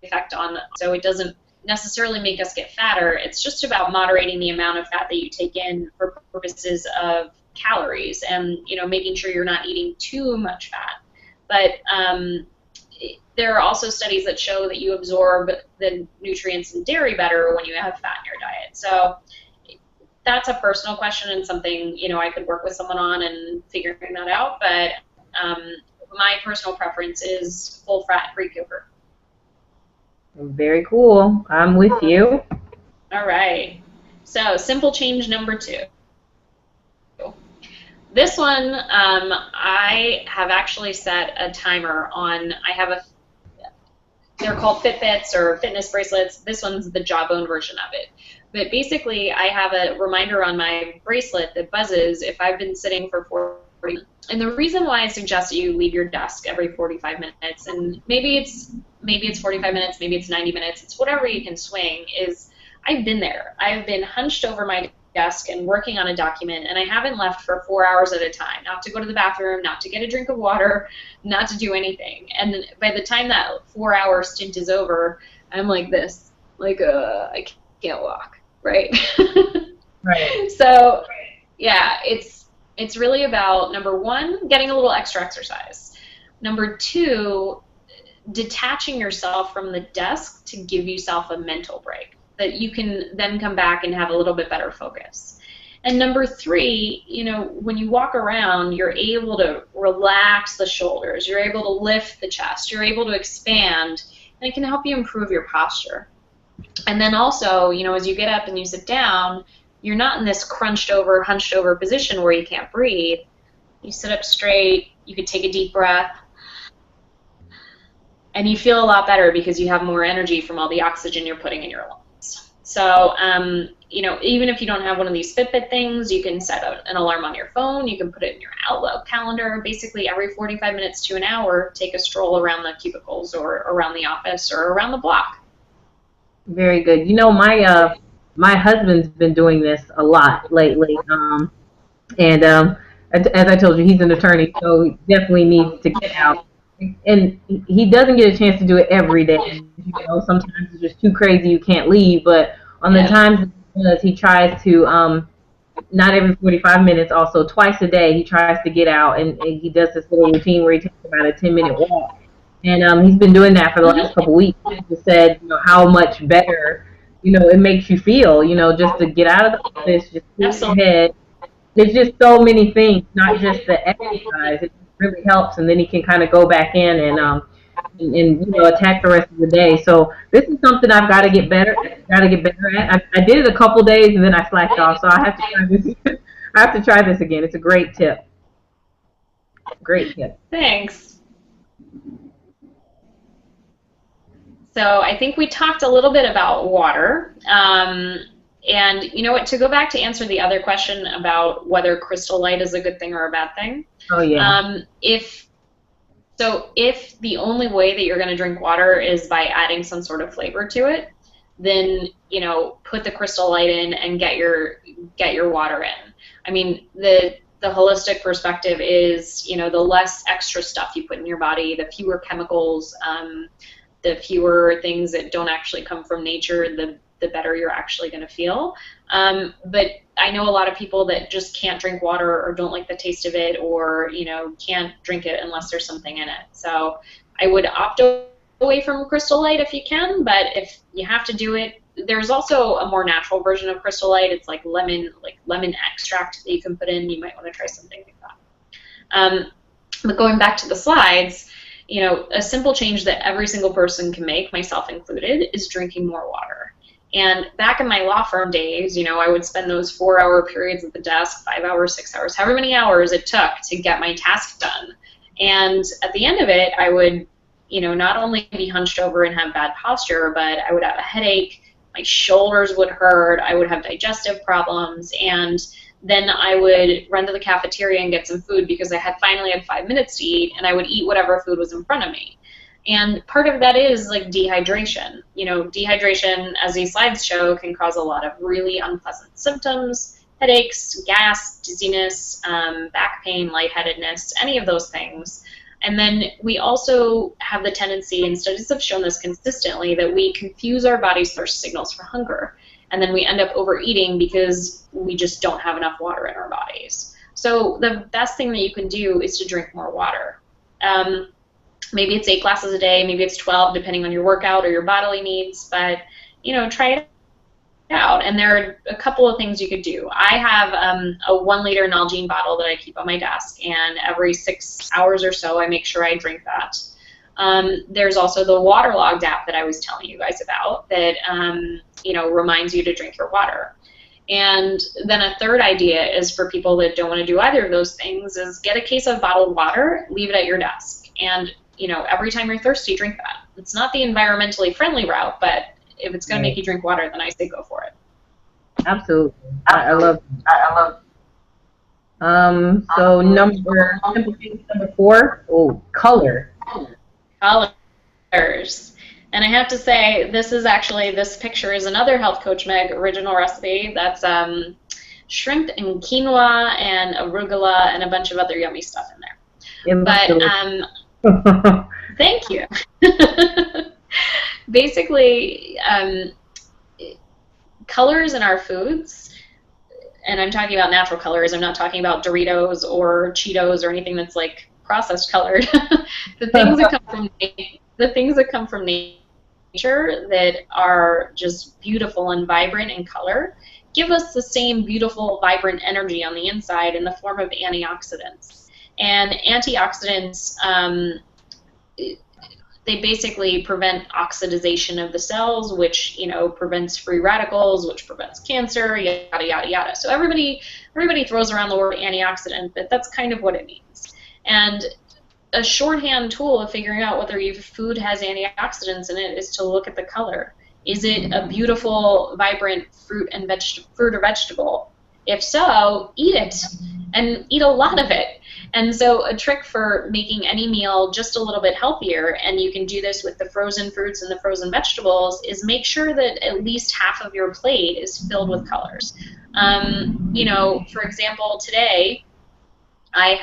effect on, so it doesn't necessarily make us get fatter. It's just about moderating the amount of fat that you take in for purposes of calories and, you know, making sure you're not eating too much fat. But there are also studies that show that you absorb the nutrients in dairy better when you have fat in your diet. So that's a personal question and something, you know, I could work with someone on and figuring that out. But my personal preference is full fat Greek yogurt. Very cool. I'm with you. All right. So simple change number 2. This one, I have actually set a timer on. They're called Fitbits or fitness bracelets. This one's the Jawbone version of it. But basically, I have a reminder on my bracelet that buzzes if I've been sitting for 40 minutes. And the reason why I suggest that you leave your desk every 45 minutes, and maybe it's 45 minutes, maybe it's 90 minutes, it's whatever you can swing, is I've been there. I've been hunched over my desk and working on a document, and I haven't left for 4 hours at a time, not to go to the bathroom, not to get a drink of water, not to do anything. And by the time that 4-hour stint is over, I'm like this, like, I can't walk, right? Right. So, yeah, it's really about, number 1, getting a little extra exercise. Number 2, detaching yourself from the desk to give yourself a mental break that you can then come back and have a little bit better focus. And number 3, you know, when you walk around, you're able to relax the shoulders, you're able to lift the chest, you're able to expand, and it can help you improve your posture. And then also, you know, as you get up and you sit down, you're not in this hunched over position where you can't breathe. You sit up straight, you could take a deep breath, and you feel a lot better because you have more energy from all the oxygen you're putting in your lungs. So, you know, even if you don't have one of these Fitbit things, you can set an alarm on your phone, you can put it in your Outlook calendar. Basically, every 45 minutes to an hour, take a stroll around the cubicles or around the office or around the block. Very good. You know, my husband's been doing this a lot lately. And as I told you, he's an attorney, so he definitely needs to get out. And he doesn't get a chance to do it every day. You know, sometimes it's just too crazy, you can't leave. But on the Yeah. times he does, he tries to, not every 45 minutes, also twice a day, he tries to get out. And he does this little routine where he takes about a 10-minute walk. And he's been doing that for the last couple of weeks. He just said, you know, how much better, you know, it makes you feel, you know, just to get out of the office, just clear your Absolutely. head. There's just so many things, not just the exercise. It really helps, and then he can kind of go back in and you know, attack the rest of the day. So this is something I've got to get better. Got to get better at. I did it a couple days and then I slacked off. So I have to try this. I have to try this again. It's a great tip. Great tip. Thanks. So I think we talked a little bit about water. And you know what, to go back to answer the other question about whether Crystal Light is a good thing or a bad thing, Oh yeah. if the only way that you're going to drink water is by adding some sort of flavor to it, then, you know, put the Crystal Light in and get your water in. I mean, the holistic perspective is, you know, the less extra stuff you put in your body, the fewer chemicals, the fewer things that don't actually come from nature, the the better you're actually going to feel. But I know a lot of people that just can't drink water or don't like the taste of it, or, you know, can't drink it unless there's something in it. So I would opt away from Crystal Light if you can, but if you have to do it, there's also a more natural version of Crystal Light. It's like lemon extract that you can put in. You might want to try something like that. But going back to the slides, you know, a simple change that every single person can make, myself included, is drinking more water. And back in my law firm days, you know, I would spend those 4-hour periods at the desk, 5 hours, 6 hours, however many hours it took to get my task done. And at the end of it, I would, you know, not only be hunched over and have bad posture, but I would have a headache, my shoulders would hurt, I would have digestive problems, and then I would run to the cafeteria and get some food because I had finally had 5 minutes to eat, and I would eat whatever food was in front of me. And part of that is like dehydration. You know, dehydration, as these slides show, can cause a lot of really unpleasant symptoms, headaches, gas, dizziness, back pain, lightheadedness, any of those things. And then we also have the tendency, and studies have shown this consistently, that we confuse our body's thirst signals for hunger. And then we end up overeating because we just don't have enough water in our bodies. So the best thing that you can do is to drink more water. Maybe it's 8 glasses a day, maybe it's 12, depending on your workout or your bodily needs, but, you know, try it out. And there are a couple of things you could do. I have a 1-liter Nalgene bottle that I keep on my desk, and every 6 hours or so I make sure I drink that. There's also the waterlogged app that I was telling you guys about that, you know, reminds you to drink your water. And then a third idea is for people that don't want to do either of those things is get a case of bottled water, leave it at your desk. And, you know, every time you're thirsty, drink that. It's not the environmentally friendly route, but if it's going to make you drink water, then I say go for it. Absolutely. I love so number 4, color. Colors. And I have to say, this picture is another Health Coach Meg original recipe. That's shrimp and quinoa and arugula and a bunch of other yummy stuff in there. But thank you. Basically, colors in our foods, and I'm talking about natural colors. I'm not talking about Doritos or Cheetos or anything that's like processed colored. the things that come from nature that are just beautiful and vibrant in color give us the same beautiful, vibrant energy on the inside in the form of antioxidants. And antioxidants, they basically prevent oxidization of the cells, which, you know, prevents free radicals, which prevents cancer, yada, yada, yada. So everybody throws around the word antioxidant, but that's kind of what it means. And a shorthand tool of figuring out whether your food has antioxidants in it is to look at the color. Is it a beautiful, vibrant fruit or vegetable? If so, eat it, and eat a lot of it. And so a trick for making any meal just a little bit healthier, and you can do this with the frozen fruits and the frozen vegetables, is make sure that at least half of your plate is filled with colors. You know, for example, today I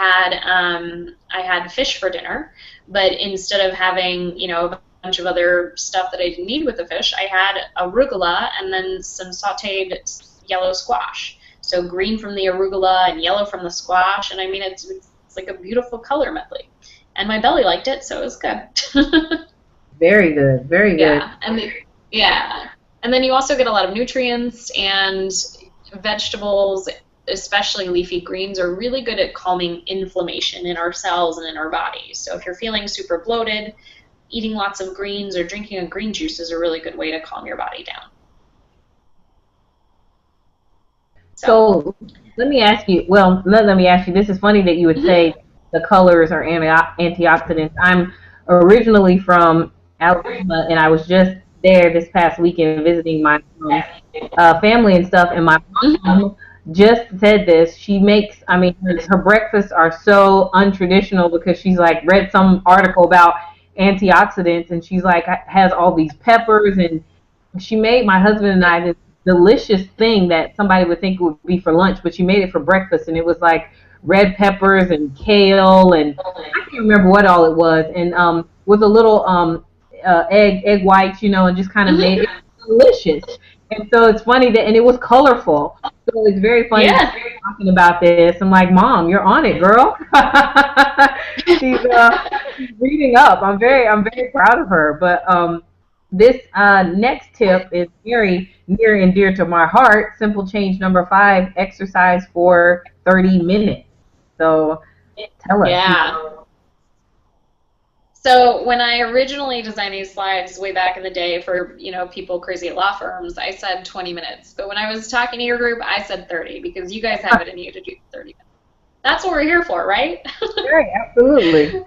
had fish for dinner, but instead of having, you know, a bunch of other stuff that I didn't need with the fish, I had arugula and then some sautéed yellow squash. So green from the arugula and yellow from the squash, and I mean, it's like a beautiful color medley. And my belly liked it, so it was good. Very good, very good. Yeah, and then you also get a lot of nutrients, and vegetables, especially leafy greens, are really good at calming inflammation in our cells and in our bodies. So if you're feeling super bloated, eating lots of greens or drinking a green juice is a really good way to calm your body down. So let me ask you, this is funny that you would say the colors are antioxidants. I'm originally from Alabama, and I was just there this past weekend visiting my family and stuff, and my mom just said this. She makes, I mean, her breakfasts are so untraditional because she's like read some article about antioxidants, and she's like has all these peppers, and she made my husband and I this delicious thing that somebody would think would be for lunch, but she made it for breakfast, and it was like red peppers and kale, and I can't remember what all it was, and with a little egg whites, you know, and just kind of made it delicious. And so it's funny that, and it was colorful. So it's very funny Yeah. talking about this. I'm like, Mom, you're on it, girl. She's reading up. I'm very proud of her. But this next tip is very near and dear to my heart. Simple change number 5: exercise for 30 minutes. So tell us. Yeah. So when I originally designed these slides way back in the day for, people crazy at law firms, I said 20 minutes. But when I was talking to your group, I said 30 because you guys have it in you to do 30 minutes. That's what we're here for, right? Right, absolutely.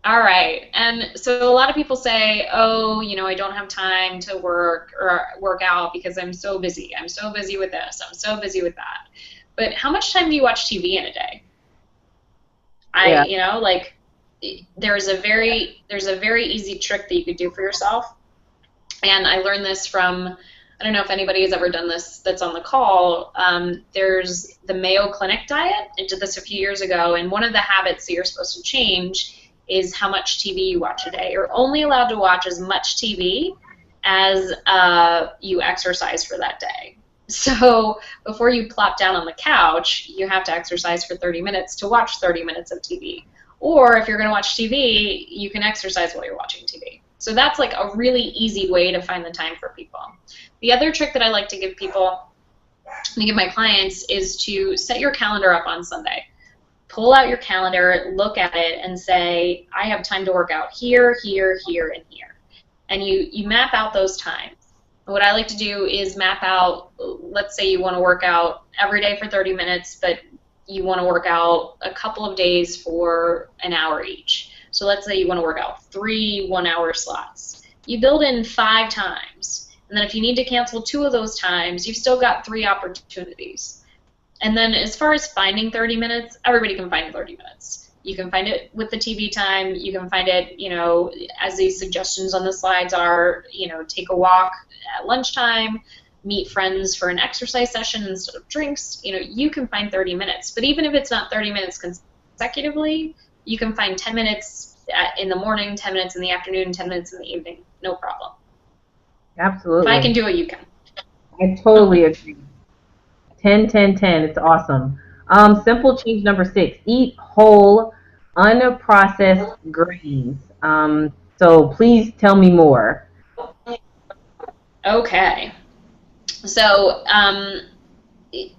All right. And so a lot of people say, oh, I don't have time to work or work out because I'm so busy. I'm so busy with this. I'm so busy with that. But how much time do you watch TV in a day? Yeah. Like there's a very easy trick that you could do for yourself. And I learned this from, I don't know if anybody has ever done this that's on the call. There's the Mayo Clinic diet. I did this a few years ago, and one of the habits that you're supposed to change is how much TV you watch a day. You're only allowed to watch as much TV as you exercise for that day. So before you plop down on the couch, you have to exercise for 30 minutes to watch 30 minutes of TV. Or if you're going to watch TV, you can exercise while you're watching TV. So that's like a really easy way to find the time for people. The other trick that I like to give people, to give my clients, is to set your calendar up on Sunday. Pull out your calendar, look at it, and say, I have time to work out here, here, here, and here. And you map out those times. What I like to do is map out, let's say you want to work out every day for 30 minutes, but you want to work out a couple of days for an hour each. So let's say you want to work out 3 one-hour slots. You build in 5 times. And then if you need to cancel 2 of those times, you've still got 3 opportunities. And then as far as finding 30 minutes, everybody can find 30 minutes. You can find it with the TV time. You can find it, as these suggestions on the slides are, take a walk at lunchtime, meet friends for an exercise session instead of drinks. You can find 30 minutes. But even if it's not 30 minutes consecutively, you can find 10 minutes in the morning, 10 minutes in the afternoon, 10 minutes in the evening. No problem. Absolutely. If I can do it, you can. I totally agree. 10, 10, 10. It's awesome. Simple change number 6: eat whole, unprocessed grains. So please tell me more. Okay. So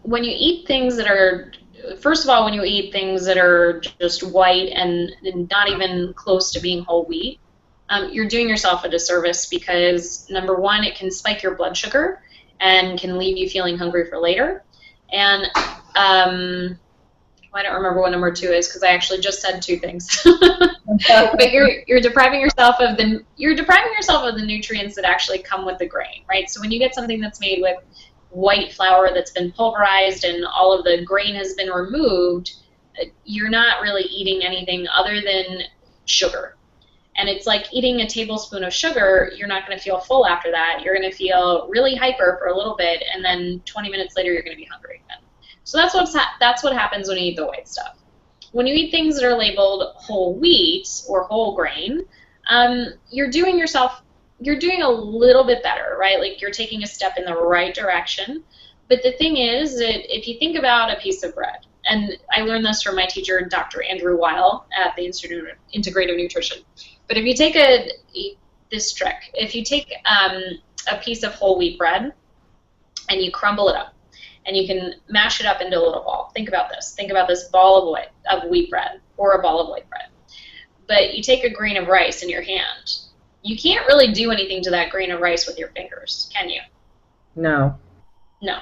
when you eat things that are, first of all, when you eat things that are just white and not even close to being whole wheat, you're doing yourself a disservice because, number one, it can spike your blood sugar and can leave you feeling hungry for later. And I don't remember what number 2 is because I actually just said 2 things. But you're depriving yourself of the nutrients that actually come with the grain, right? So when you get something that's made with white flour that's been pulverized and all of the grain has been removed, you're not really eating anything other than sugar. And it's like eating a tablespoon of sugar. You're not going to feel full after that. You're going to feel really hyper for a little bit, and then 20 minutes later, you're going to be hungry again. So that's what happens when you eat the white stuff. When you eat things that are labeled whole wheat or whole grain, you're doing a little bit better, right? Like you're taking a step in the right direction. But the thing is that if you think about a piece of bread, and I learned this from my teacher, Dr. Andrew Weil at the Institute of Integrative Nutrition. But if you take this trick, if you take a piece of whole wheat bread and you crumble it up, and you can mash it up into a little ball. Think about this. Think about this ball of wheat bread or a ball of white bread. But you take a grain of rice in your hand. You can't really do anything to that grain of rice with your fingers, can you? No. No.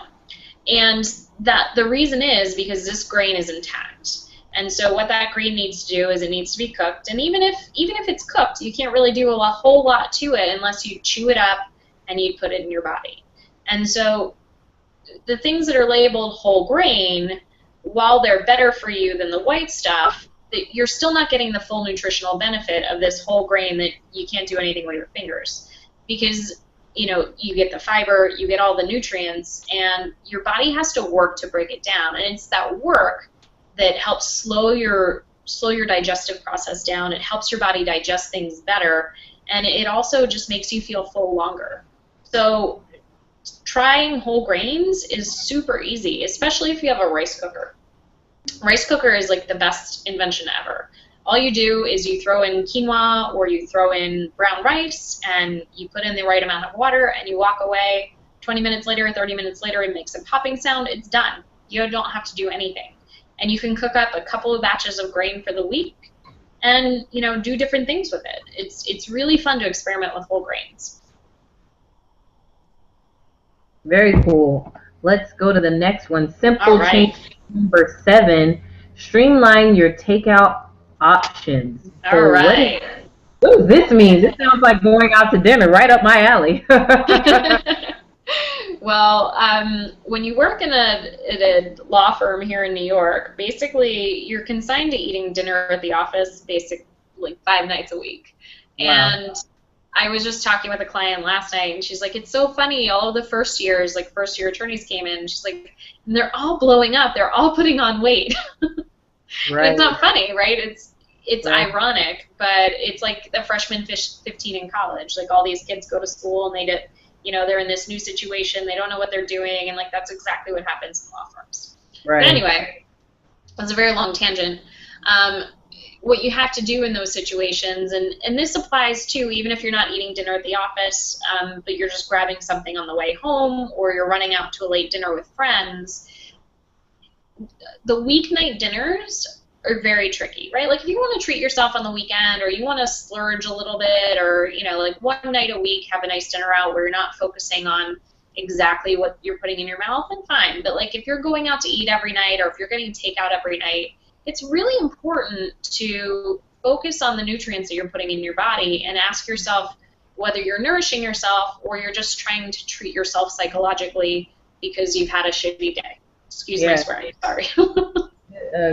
And the reason is because this grain is intact. And so what that grain needs to do is it needs to be cooked. And even if it's cooked, you can't really do a whole lot to it unless you chew it up and you put it in your body. And so the things that are labeled whole grain, while they're better for you than the white stuff, you're still not getting the full nutritional benefit of this whole grain that you can't do anything with your fingers. Because, you get the fiber, you get all the nutrients, and your body has to work to break it down. And it's that work that helps slow your digestive process down. It helps your body digest things better, and it also just makes you feel full longer. So trying whole grains is super easy, especially if you have a rice cooker. Rice cooker is like the best invention ever. All you do is you throw in quinoa or you throw in brown rice and you put in the right amount of water and you walk away. 20 minutes later, 30 minutes later, it makes a popping sound. It's done. You don't have to do anything. And you can cook up a couple of batches of grain for the week and, you know, do different things with it. It's really fun to experiment with whole grains. Very cool. Let's go to the next one. Simple All right. change number 7. Streamline your takeout options. All right. What does this mean? This sounds like going out to dinner, right up my alley. Well, when you work in a law firm here in New York, basically you're consigned to eating dinner at the office basically like 5 nights a week. Wow. And I was just talking with a client last night, and she's like, it's so funny, all of the first years, like first-year attorneys came in, and she's like, and they're all blowing up, they're all putting on weight. Right. It's not funny, right? It's right. ironic, but it's like the freshman 15 in college. Like all these kids go to school, and they're in this new situation, they don't know what they're doing, and like that's exactly what happens in law firms. Right. But anyway, that's a very long tangent. What you have to do in those situations, and this applies too, even if you're not eating dinner at the office, but you're just grabbing something on the way home, or you're running out to a late dinner with friends, the weeknight dinners are very tricky, right? Like if you want to treat yourself on the weekend, or you want to splurge a little bit, or, like one night a week, have a nice dinner out where you're not focusing on exactly what you're putting in your mouth, then fine. But like if you're going out to eat every night, or if you're getting takeout every night, it's really important to focus on the nutrients that you're putting in your body and ask yourself whether you're nourishing yourself or you're just trying to treat yourself psychologically because you've had a shitty day. Excuse my swearing, sorry.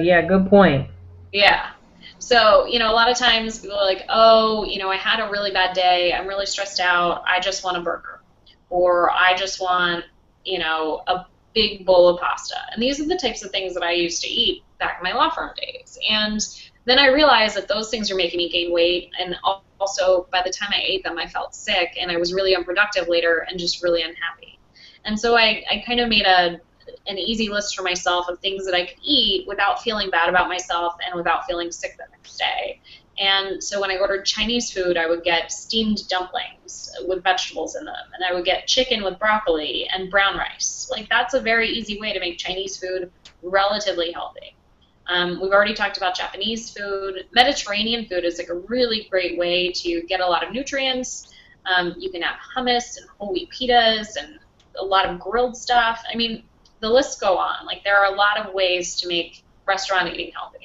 Yeah, good point. Yeah. So, a lot of times people are like, oh, I had a really bad day. I'm really stressed out. I just want a burger. Or I just want, a big bowl of pasta. And these are the types of things that I used to eat back in my law firm days. And then I realized that those things are making me gain weight. And also, by the time I ate them, I felt sick and I was really unproductive later and just really unhappy. And so I kind of made an easy list for myself of things that I could eat without feeling bad about myself and without feeling sick the next day. And so when I ordered Chinese food, I would get steamed dumplings with vegetables in them, and I would get chicken with broccoli and brown rice. Like that's a very easy way to make Chinese food relatively healthy. We've already talked about Japanese food. Mediterranean food is like a really great way to get a lot of nutrients. You can have hummus and whole wheat pitas and a lot of grilled stuff. I mean, the lists go on. Like there are a lot of ways to make restaurant eating healthy.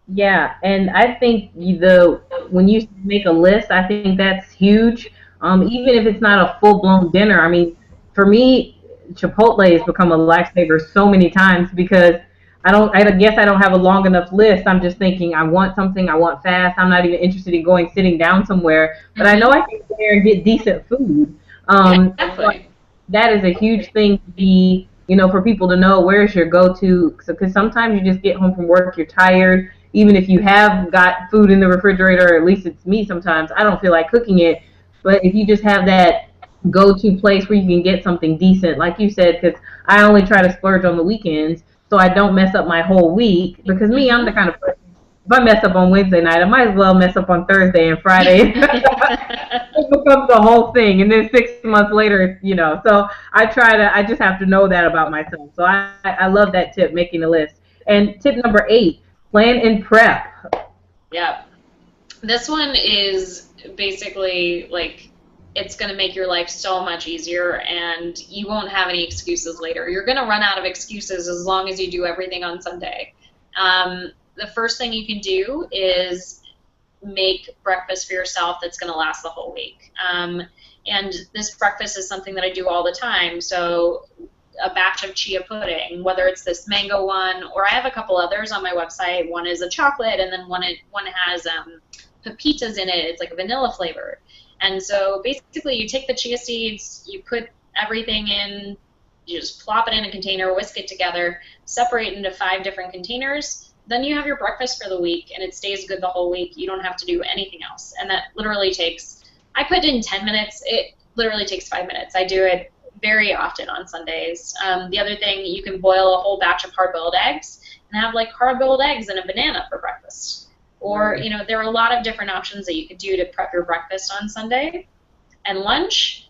Yeah, and I think when you make a list, I think that's huge. Even if it's not a full-blown dinner. I mean, for me, Chipotle has become a lifesaver so many times because I guess I don't have a long enough list. I'm just thinking I want something, I want fast. I'm not even interested in sitting down somewhere, but I know I can go there and get decent food. Exactly. That is a huge thing to be, for people to know where's your go-to. Because sometimes you just get home from work, you're tired. Even if you have got food in the refrigerator, or at least it's me sometimes, I don't feel like cooking it. But if you just have that go-to place where you can get something decent, like you said, because I only try to splurge on the weekends so I don't mess up my whole week. Because me, I'm the kind of person, if I mess up on Wednesday night, I might as well mess up on Thursday and Friday. It becomes the whole thing, and then 6 months later, So I just have to know that about myself. So I love that tip, making a list. And tip number 8, plan and prep. Yeah. This one is basically like it's going to make your life so much easier and you won't have any excuses later. You're going to run out of excuses as long as you do everything on Sunday. The first thing you can do is make breakfast for yourself that's going to last the whole week. And this breakfast is something that I do all the time. So a batch of chia pudding, whether it's this mango one, or I have a couple others on my website. One is a chocolate, and then one has pepitas in it. It's like a vanilla flavor. And so basically you take the chia seeds, you put everything in, you just plop it in a container, whisk it together, separate into 5 different containers. Then you have your breakfast for the week, and it stays good the whole week. You don't have to do anything else. And that literally takes, I put in 10 minutes. literally takes 5 minutes. I do it very often on Sundays. The other thing, you can boil a whole batch of hard-boiled eggs and have like hard-boiled eggs and a banana for breakfast. Or, you know, there are a lot of different options that you could do to prep your breakfast on Sunday. And lunch,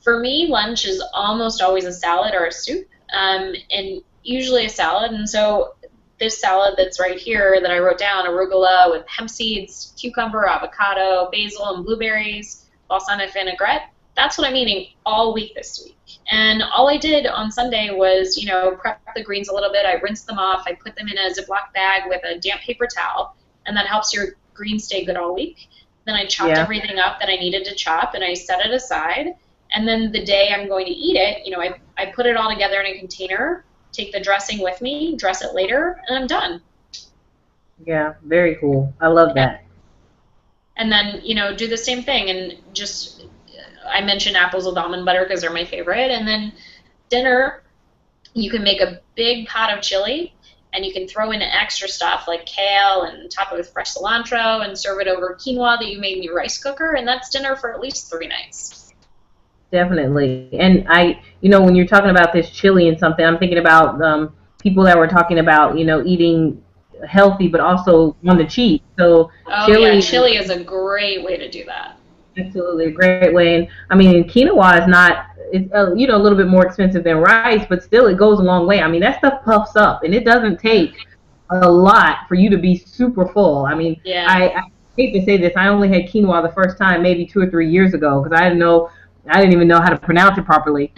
for me, lunch is almost always a salad or a soup, and usually a salad. And so this salad that's right here that I wrote down, arugula with hemp seeds, cucumber, avocado, basil, and blueberries, balsamic vinaigrette, that's what I'm eating all week this week. And all I did on Sunday was, you know, prep the greens a little bit. I rinsed them off. I put them in a Ziploc bag with a damp paper towel, and that helps your greens stay good all week. Then I chopped everything up that I needed to chop, and I set it aside. And then the day I'm going to eat it, you know, I put it all together in a container, take the dressing with me, dress it later, and I'm done. Yeah, very cool. I love that. And then, you know, do the same thing. And just, I mentioned apples with almond butter because they're my favorite. And then dinner, you can make a big pot of chili, and you can throw in extra stuff like kale and top it with fresh cilantro and serve it over quinoa that you made in your rice cooker. And that's dinner for at least 3 nights. Definitely. And you know, when you're talking about this chili and something, I'm thinking about people that were talking about, you know, eating healthy but also on the cheap. So chili is a great way to do that. Absolutely, a great way. And I mean, quinoa is not, it's you know, a little bit more expensive than rice, but still it goes a long way. I mean, that stuff puffs up, and it doesn't take a lot for you to be super full. I mean, I hate to say this, I only had quinoa the first time maybe 2 or 3 years ago because I didn't even know how to pronounce it properly.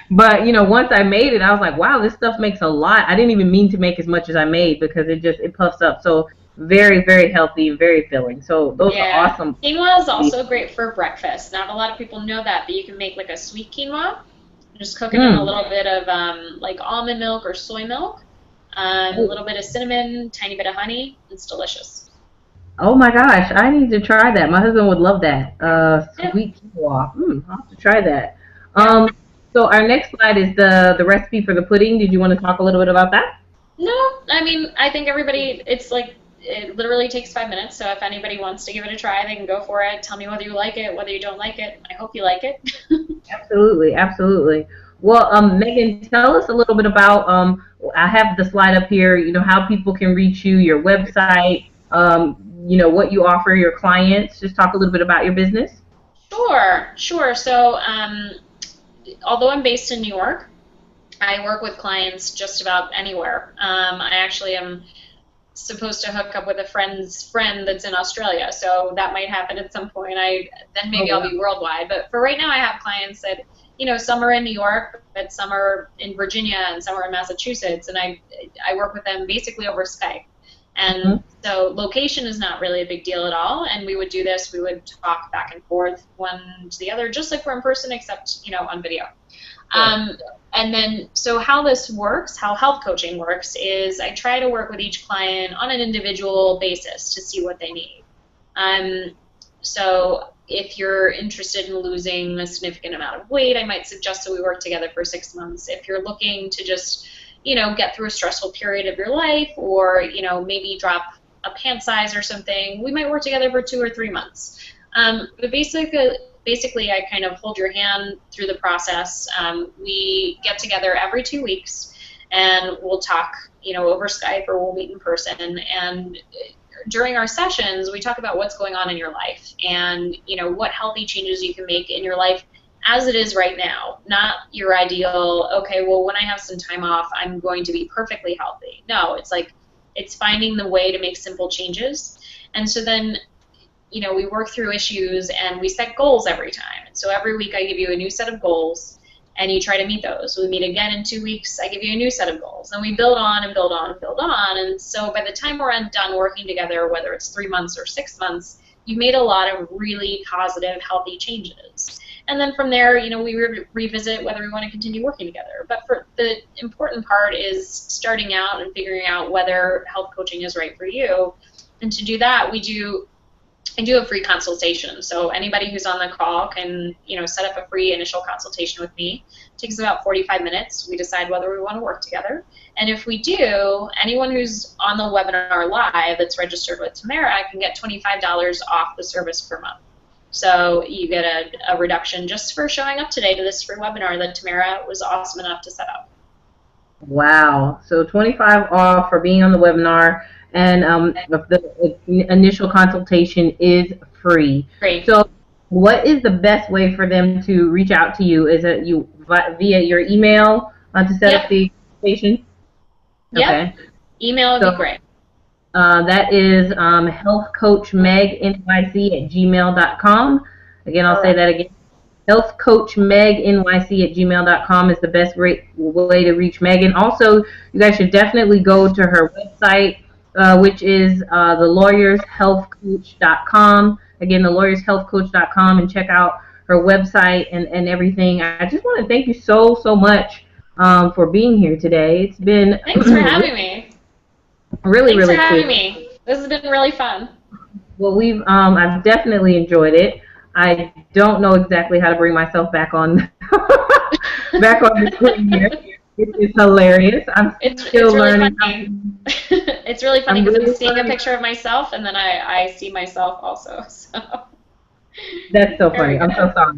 But you know, once I made it, I was like, wow, this stuff makes a lot. I didn't even mean to make as much as I made because it puffs up. So very, very healthy and very filling. So those are awesome. Quinoa is also great for breakfast. Not a lot of people know that, but you can make like a sweet quinoa. Just cook it in a little bit of like almond milk or soy milk, a little bit of cinnamon, tiny bit of honey. It's delicious. Oh my gosh, I need to try that. My husband would love that. Sweet quinoa. I'll have to try that. So our next slide is the recipe for the pudding. Did you want to talk a little bit about that? No, I mean, I think everybody, it's like, it literally takes 5 minutes, so if anybody wants to give it a try, they can go for it. Tell me whether you like it, whether you don't like it. I hope you like it. Absolutely, absolutely. Well, Megan, tell us a little bit about, I have the slide up here, you know, how people can reach you, your website, you know, what you offer your clients. Just talk a little bit about your business. Sure. So, although I'm based in New York, I work with clients just about anywhere. I actually am supposed to hook up with a friend's friend that's in Australia, so that might happen at some point. Then maybe I'll be worldwide. But for right now, I have clients that, you know, some are in New York, but some are in Virginia, and some are in Massachusetts, and I work with them basically over Skype. And so location is not really a big deal at all, and we would talk back and forth one to the other, just like we're in person, except, you know, on video. And then, so how this works, how health coaching works, is I try to work with each client on an individual basis to see what they need. So if you're interested in losing a significant amount of weight, I might suggest that we work together for 6 months. If you're looking to just, you know, get through a stressful period of your life, or, you know, maybe drop a pant size or something, we might work together for 2 or 3 months. But basically, I kind of hold your hand through the process. We get together every 2 weeks, and we'll talk, you know, over Skype, or we'll meet in person. And during our sessions, we talk about what's going on in your life, and, you know, what healthy changes you can make in your life as it is right now, not your ideal, okay, well, when I have some time off, I'm going to be perfectly healthy. No, it's like, it's finding the way to make simple changes. And so then, you know, we work through issues, and we set goals every time. And so every week I give you a new set of goals, and you try to meet those. We meet again in 2 weeks, I give you a new set of goals, and we build on and build on and build on. And so by the time we're done working together, whether it's 3 months or 6 months, you've made a lot of really positive, healthy changes. And then from there, you know, we revisit whether we want to continue working together. But for the important part is starting out and figuring out whether health coaching is right for you. And to do that, I do a free consultation. So anybody who's on the call can, you know, set up a free initial consultation with me. It takes about 45 minutes. We decide whether we want to work together. And if we do, anyone who's on the webinar live that's registered with Tamara can get $25 off the service per month. So you get a reduction just for showing up today to this free webinar that Tamara was awesome enough to set up. Wow. So 25 off for being on the webinar, and the initial consultation is free. Great. So what is the best way for them to reach out to you? Is it via your email to set up the consultation? Yep. Okay. Email would be great. That is healthcoachmegnyc@gmail.com. Again, I'll say that again. Healthcoachmegnyc@gmail.com is the best way to reach Megan. Also, you guys should definitely go to her website, which is thelawyershealthcoach.com. Again, thelawyershealthcoach.com, and check out her website and everything. I just want to thank you so much for being here today. It's been thanks for having me. Really Thanks for having cool. me. This has been really fun. Well, I've definitely enjoyed it. I don't know exactly how to bring myself back on back on the screen here. It is hilarious. I'm still learning. It's really funny because I'm seeing a picture of myself, and then I see myself also. So that's so funny. I'm so sorry.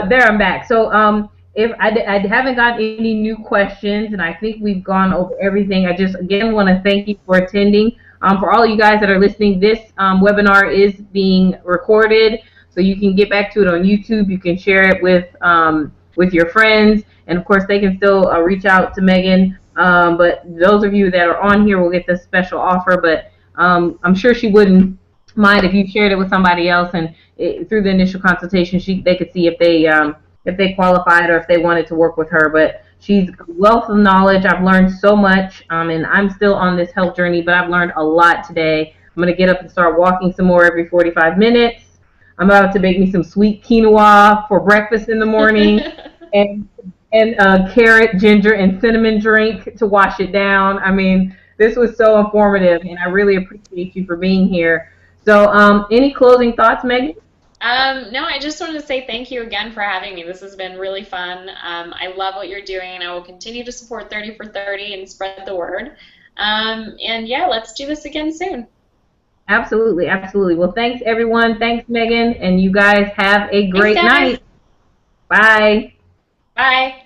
There, I'm back. So if I haven't got any new questions, and I think we've gone over everything, I just again want to thank you for attending. For all you guys that are listening, this webinar is being recorded, so you can get back to it on YouTube. You can share it with your friends, and of course they can still reach out to Megan. But those of you that are on here will get this special offer. But I'm sure she wouldn't mind if you shared it with somebody else, and through the initial consultation, they could see if they qualified or if they wanted to work with her. But she's a wealth of knowledge. I've learned so much, and I'm still on this health journey, but I've learned a lot today. I'm going to get up and start walking some more every 45 minutes. I'm about to make me some sweet quinoa for breakfast in the morning, and carrot, ginger, and cinnamon drink to wash it down. I mean, this was so informative, and I really appreciate you for being here. So any closing thoughts, Megan? No, I just wanted to say thank you again for having me. This has been really fun. I love what you're doing, and I will continue to support 30 for 30 and spread the word. And yeah, let's do this again soon. Absolutely, absolutely. Well, thanks, everyone. Thanks, Megan. And you guys have a great night. Bye. Bye.